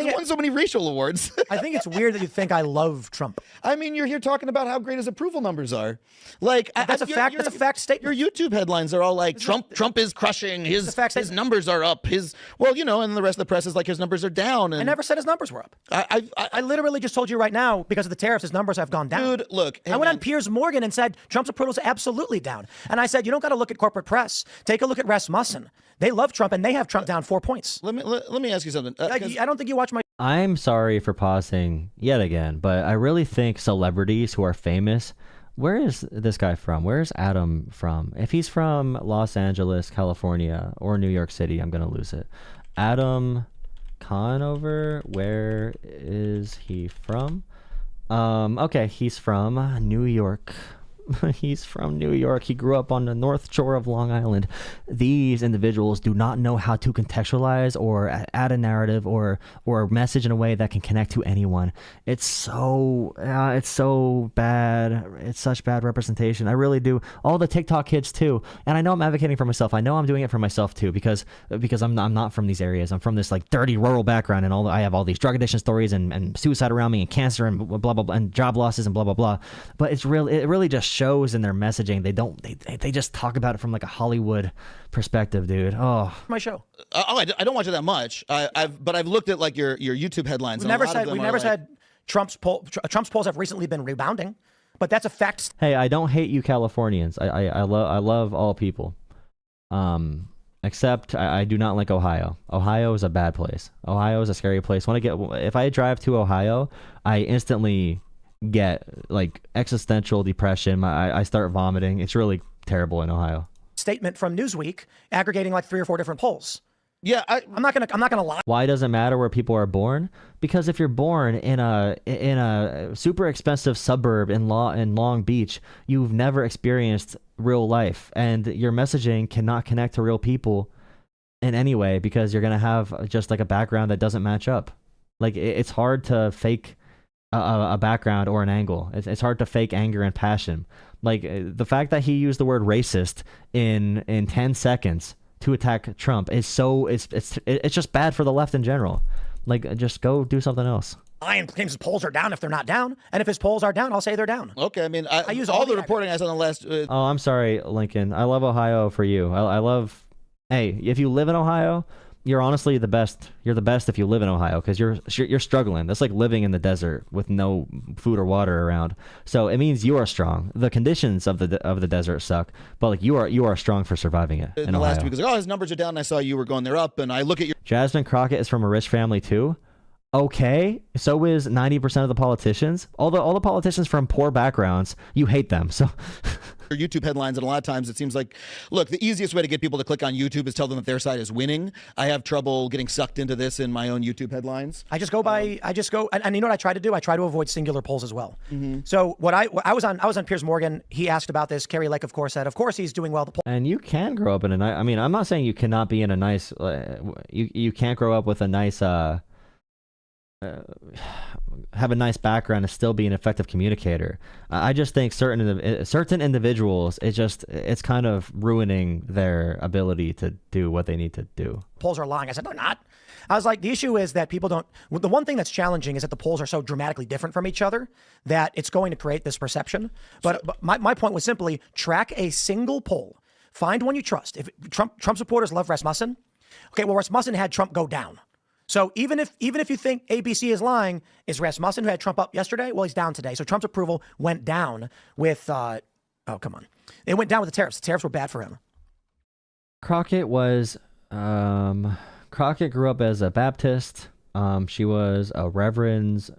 He's won so many racial awards. I think it's weird that you think I love Trump. I mean, you're here talking about how great his approval numbers are. Like, that's a fact. That's a fact statement. Your YouTube headlines are all like Trump is crushing. His numbers are up. And the rest of the press is like his numbers are down. And I never said his numbers were up. I literally just told you right now, because of the tariffs, his numbers have gone down. Dude, look. I went on Piers Morgan and said Trump's approval is absolutely down. And I said, you don't got to look at corporate press. Take a look at Rasmussen. They love Trump, and they have Trump down 4 points. Let me ask you something. I don't think you watch my... I'm sorry for pausing yet again, but I really think celebrities who are famous, where is this guy from? Where is Adam from? If he's from Los Angeles, California, or New York City, I'm going to lose it. Adam Conover, where is he from? Okay, he's from New York. He's from New York. He grew up on the North Shore of Long Island. These individuals do not know how to contextualize or add a narrative or message in a way that can connect to anyone. It's so bad. It's such bad representation. I really do. All the TikTok kids too. And I know I'm advocating for myself. I know I'm doing it for myself too because I'm not from these areas. I'm from this like dirty rural background, and I have all these drug addiction stories and suicide around me and cancer and blah blah blah and job losses and blah blah blah. But it really just shows in their messaging. They just talk about it from like a Hollywood perspective, dude. Oh, my show. I don't watch it that much. I've looked at like your YouTube headlines. We never said Trump's polls have recently been rebounding, but that's a fact. Hey, I don't hate you Californians. I love all people. Except I do not like Ohio. Ohio is a bad place. Ohio is a scary place. If I drive to Ohio, I instantly get like existential depression. I start vomiting. It's really terrible in Ohio. Statement from Newsweek aggregating like 3 or 4 different polls. Yeah, I'm not gonna lie. Why does it matter where people are born? Because if you're born in a super expensive suburb in Long Beach, you've never experienced real life, and your messaging cannot connect to real people. in any way because you're gonna have just like a background that doesn't match up. Like it's hard to fake a background or an angle. It's hard to fake anger and passion. Like the fact that he used the word racist in 10 seconds to attack Trump is so it's just bad for the left in general. Like just go do something else. Lion claims his polls are down if they're not down, and if his polls are down, I'll say they're down. Okay, I mean, I use all the reporting I saw on the last. Oh, I'm sorry, Lincoln. I love Ohio for you. I love. Hey, if you live in Ohio, you're honestly the best. You're the best if you live in Ohio because you're struggling. That's like living in the desert with no food or water around. So it means you are strong. The conditions of the desert suck, but like you are strong for surviving it. In the last week, was like, oh, his numbers are down. And I saw you were going there up, and I look at your. Jasmine Crockett is from a rich family too. Okay, so is 90% of the politicians. All the politicians from poor backgrounds, you hate them. So YouTube headlines, and a lot of times it seems like, look, the easiest way to get people to click on YouTube is tell them that their side is winning. I have trouble getting sucked into this in my own YouTube headlines. I just go by, and you know what I try to do? I try to avoid singular polls as well. So I was on Piers Morgan. He asked about this. Kerry Lake, of course, said, of course he's doing well. And you can grow up in a nice. I mean, I'm not saying you cannot be in a nice. You can't grow up with a nice. Have a nice background and still be an effective communicator. I just think certain individuals, it's kind of ruining their ability to do what they need to do. Polls are lying. I said, they're not. I was like, the issue is that people don't. The one thing that's challenging is that the polls are so dramatically different from each other that it's going to create this perception. But my point was simply track a single poll. Find one you trust. If Trump supporters love Rasmussen, okay, well, Rasmussen had Trump go down. So even if you think ABC is lying, is Rasmussen, who had Trump up yesterday? Well, he's down today. So Trump's approval went down with, oh, come on. It went down with the tariffs. The tariffs were bad for him. Crockett grew up as a Baptist. She was a reverend's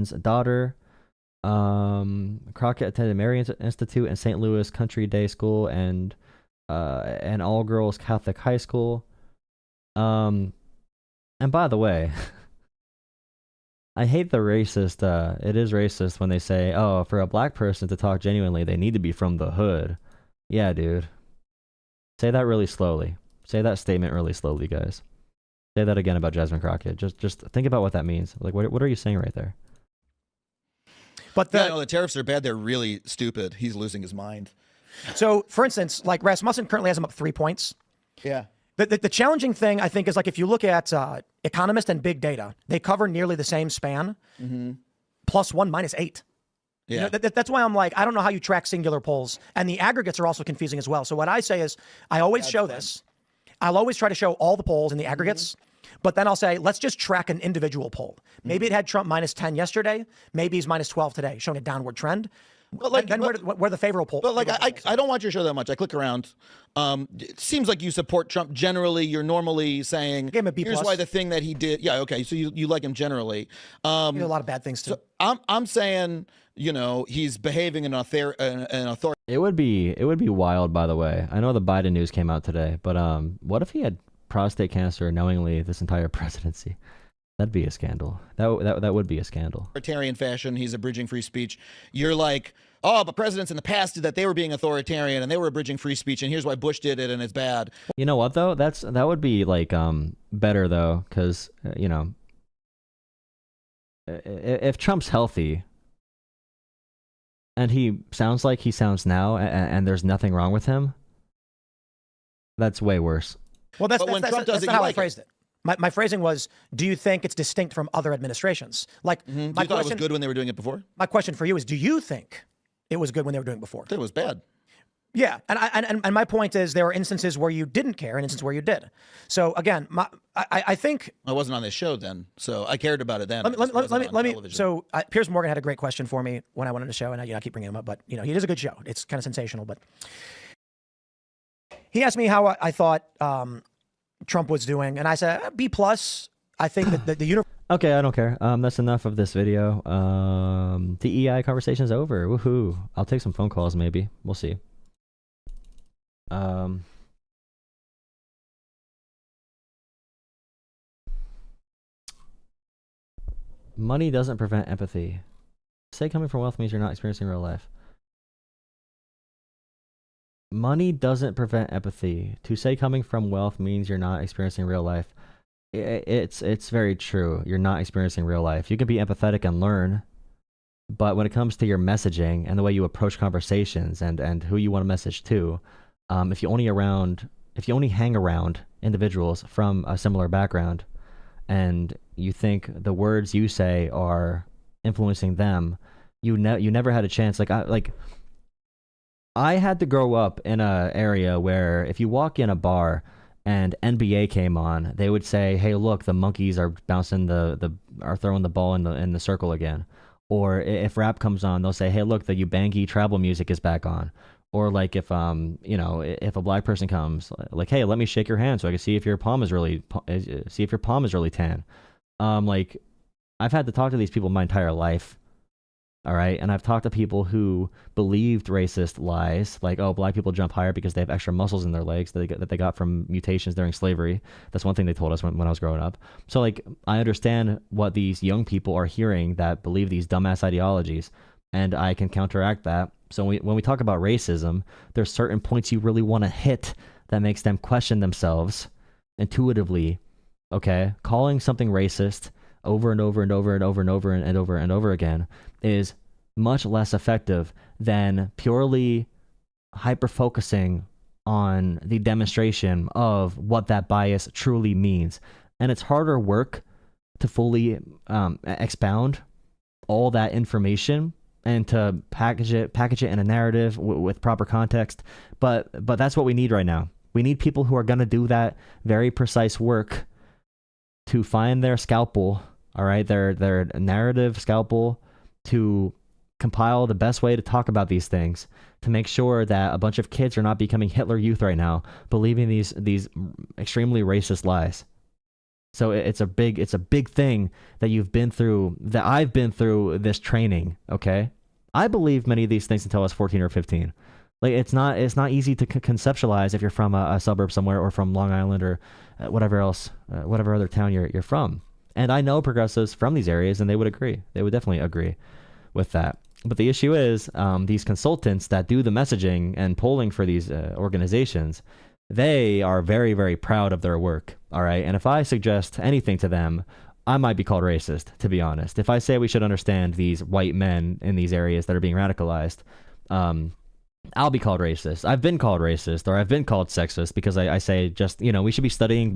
daughter. Crockett attended Marian Institute and St. Louis Country Day School and an all-girls Catholic high school. And by the way, I hate the racist, it is racist when they say, oh, for a black person to talk genuinely, they need to be from the hood. Yeah, dude. Say that really slowly. Say that statement really slowly, guys. Say that again about Jasmine Crockett. Just think about what that means. Like, what are you saying right there? But the tariffs are bad. They're really stupid. He's losing his mind. So, for instance, like Rasmussen currently has him up 3 points. Yeah. The challenging thing, I think, is like if you look at Economist and Big Data, they cover nearly the same span, +1, -8. Yeah. You know, that's why I'm like, I don't know how you track singular polls. And the aggregates are also confusing as well. So what I say is I always show this. I'll always try to show all the polls in the aggregates. But then I'll say, let's just track an individual poll. Maybe it had Trump -10 yesterday. Maybe he's -12 today, showing a downward trend. But like, then where the favorable poll? But like, I don't watch your show that much. I click around. It seems like you support Trump generally. You're normally saying, Give him a B+. Here's why the thing that he did. Yeah, okay. So you like him generally. He did a lot of bad things too. So I'm saying, you know, he's behaving in an authority. It would be wild, by the way. I know the Biden news came out today, but what if he had prostate cancer knowingly this entire presidency? That'd be a scandal. That would be a scandal. Authoritarian fashion. He's abridging free speech. You're like, oh, but presidents in the past did that. They were being authoritarian and they were abridging free speech. And here's why Bush did it, and it's bad. You know what though? That would be like better though, because you know, if Trump's healthy and he sounds like he sounds now, and there's nothing wrong with him, that's way worse. Well, that's not how I phrased it. My phrasing was, do you think it's distinct from other administrations? Like, do you thought it was good when they were doing it before? My question for you is, do you think it was good when they were doing it before? It was bad. Yeah, and my point is there were instances where you didn't care and instances where you did. So again, I think I wasn't on this show then, so I cared about it then. Let me. So Piers Morgan had a great question for me when I went on the show, and I keep bringing him up, but you know he does a good show. It's kind of sensational, but he asked me how I thought Trump was doing, and I said B+. I think that the universe. Okay, I don't care. That's enough of this video. DEI conversation's over. Woohoo! I'll take some phone calls, maybe. We'll see. Money doesn't prevent empathy. Say coming from wealth means you're not experiencing real life. money doesn't prevent empathy. To say coming from wealth means you're not experiencing real life. It's very true. You're not experiencing real life. You can be empathetic and learn, but when it comes to your messaging and the way you approach conversations and who you want to message to, if you only hang around individuals from a similar background, and you think the words you say are influencing them, you never had a chance. I had to grow up in a area where if you walk in a bar and NBA came on, they would say, "Hey, look, the monkeys are bouncing are throwing the ball in the circle again." Or if rap comes on, they'll say, "Hey, look, the Ubangi tribal music is back on." Or like if if a black person comes, like, "Hey, let me shake your hand so I can see if your palm is really tan." Like, I've had to talk to these people my entire life. All right. And I've talked to people who believed racist lies, like, oh, black people jump higher because they have extra muscles in their legs that they got from mutations during slavery. That's one thing they told us when I was growing up. So, like, I understand what these young people are hearing that believe these dumbass ideologies, and I can counteract that. So when we talk about racism, there's certain points you really want to hit that makes them question themselves intuitively. Okay. Calling something racist over and over and over and over and over and over and over again is much less effective than purely hyper-focusing on the demonstration of what that bias truly means. And it's harder work to fully expound all that information and to package it in a narrative with proper context. But that's what we need right now. We need people who are going to do that very precise work to find their scalpel, all right, their narrative scalpel, to compile the best way to talk about these things, to make sure that a bunch of kids are not becoming Hitler Youth right now, believing these extremely racist lies. So it's a big thing that you've been through, that I've been through this training. Okay, I believed many of these things until I was 14 or 15. Like, it's not easy to conceptualize if you're from a suburb somewhere, or from Long Island, or whatever other town you're from. And I know progressives from these areas, and they would agree. They would definitely agree with that. But the issue is, these consultants that do the messaging and polling for these organizations, they are very, very proud of their work. All right. And if I suggest anything to them, I might be called racist, to be honest. If I say we should understand these white men in these areas that are being radicalized, I'll be called racist. I've been called racist, or I've been called sexist, because I say just, we should be studying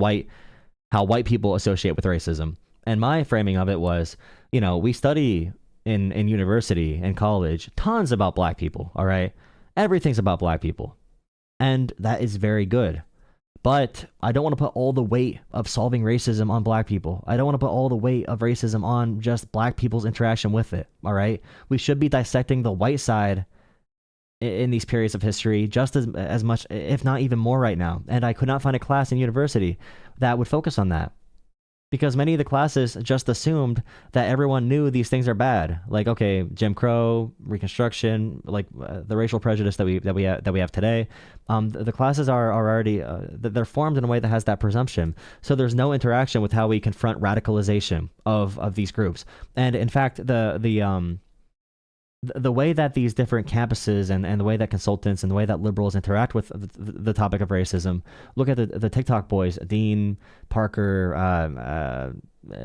how white people associate with racism. And my framing of it was, we study in university and college tons about black people, all right? Everything's about black people. And that is very good. But I don't want to put all the weight of solving racism on black people. I don't want to put all the weight of racism on just black people's interaction with it, all right? We should be dissecting the white side in these periods of history just as much, if not even more, right now. And I could not find a class in university that would focus on that, because many of the classes just assumed that everyone knew these things are bad. Like, okay, Jim Crow, Reconstruction, like the racial prejudice that we have today. The classes are already they're formed in a way that has that presumption. So there's no interaction with how we confront radicalization of these groups. And in fact, the way that these different campuses and the way that consultants and the way that liberals interact with the topic of racism, look at the TikTok boys, Dean, Parker,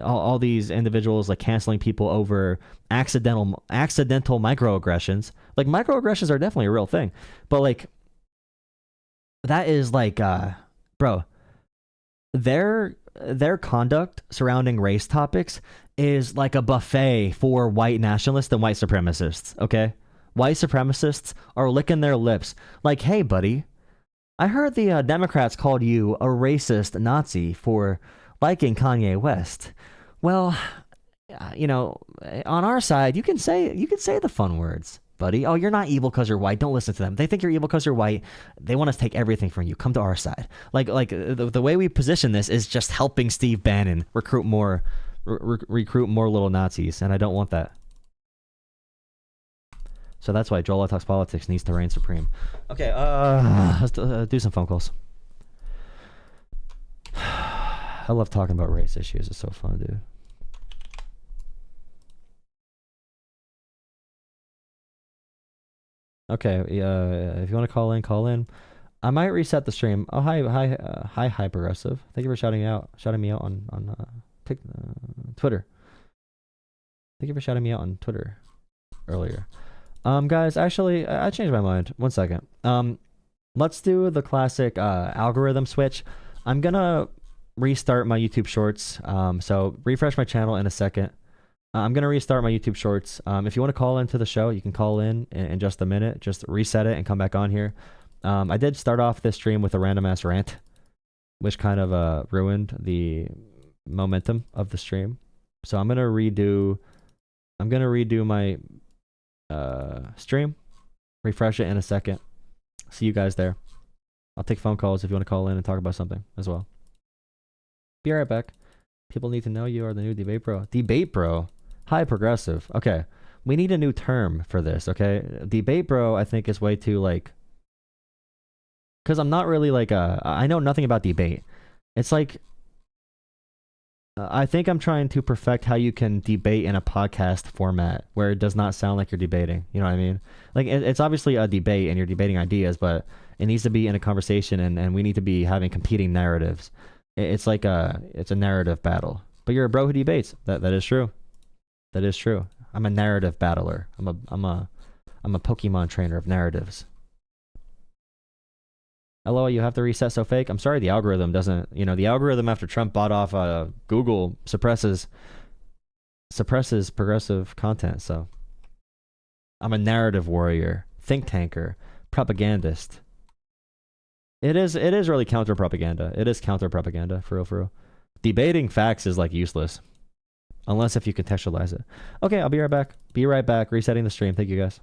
all these individuals, like, canceling people over accidental microaggressions. Like, microaggressions are definitely a real thing, but like, that is like, bro, their conduct surrounding race topics is like a buffet for white nationalists and white supremacists, okay? White supremacists are licking their lips like, hey, buddy, I heard the Democrats called you a racist Nazi for liking Kanye West. Well, on our side, you can say the fun words, buddy. Oh, you're not evil because you're white. Don't listen to them. They think you're evil because you're white. They want to take everything from you. Come to our side. Like the way we position this is just helping Steve Bannon recruit more little Nazis, and I don't want that. So that's why Jolah Talks Politics needs to reign supreme. Okay, let's do some phone calls. I love talking about race issues. It's so fun, dude. Okay, if you want to call in, call in. I might reset the stream. Oh, hi, progressive. Thank you for shouting me out on Twitter. Thank you for shouting me out on Twitter earlier. Guys, actually, I changed my mind. 1 second. Let's do the classic algorithm switch. I'm gonna restart my YouTube Shorts. So refresh my channel in a second. I'm gonna restart my YouTube Shorts. If you want to call into the show, you can call in just a minute. Just reset it and come back on here. I did start off this stream with a random ass rant, which kind of ruined the momentum of the stream. So I'm gonna redo my stream, refresh it in a second. See you guys there. I'll take phone calls if you want to call in and talk about something as well. Be right back. People need to know you are the new debate bro. Debate bro. Hi, progressive. Okay. We need a new term for this, okay? Debate bro, I think, is way too, like... Because I'm not really, like, I know nothing about debate. It's like... I think I'm trying to perfect how you can debate in a podcast format where it does not sound like you're debating. You know what I mean? Like, it's obviously a debate and you're debating ideas, but it needs to be in a conversation and we need to be having competing narratives. It's like it's a narrative battle. But you're a bro who debates. That is true. That is true. I'm a narrative battler. I'm a Pokemon trainer of narratives. LOL, you have to reset so fake. I'm sorry the algorithm doesn't, the algorithm after Trump bought off Google suppresses progressive content, so I'm a narrative warrior, think tanker, propagandist. It is really counter propaganda. It is counter propaganda, for real. Debating facts is like useless. Unless if you contextualize it. Okay, I'll be right back. Resetting the stream. Thank you guys.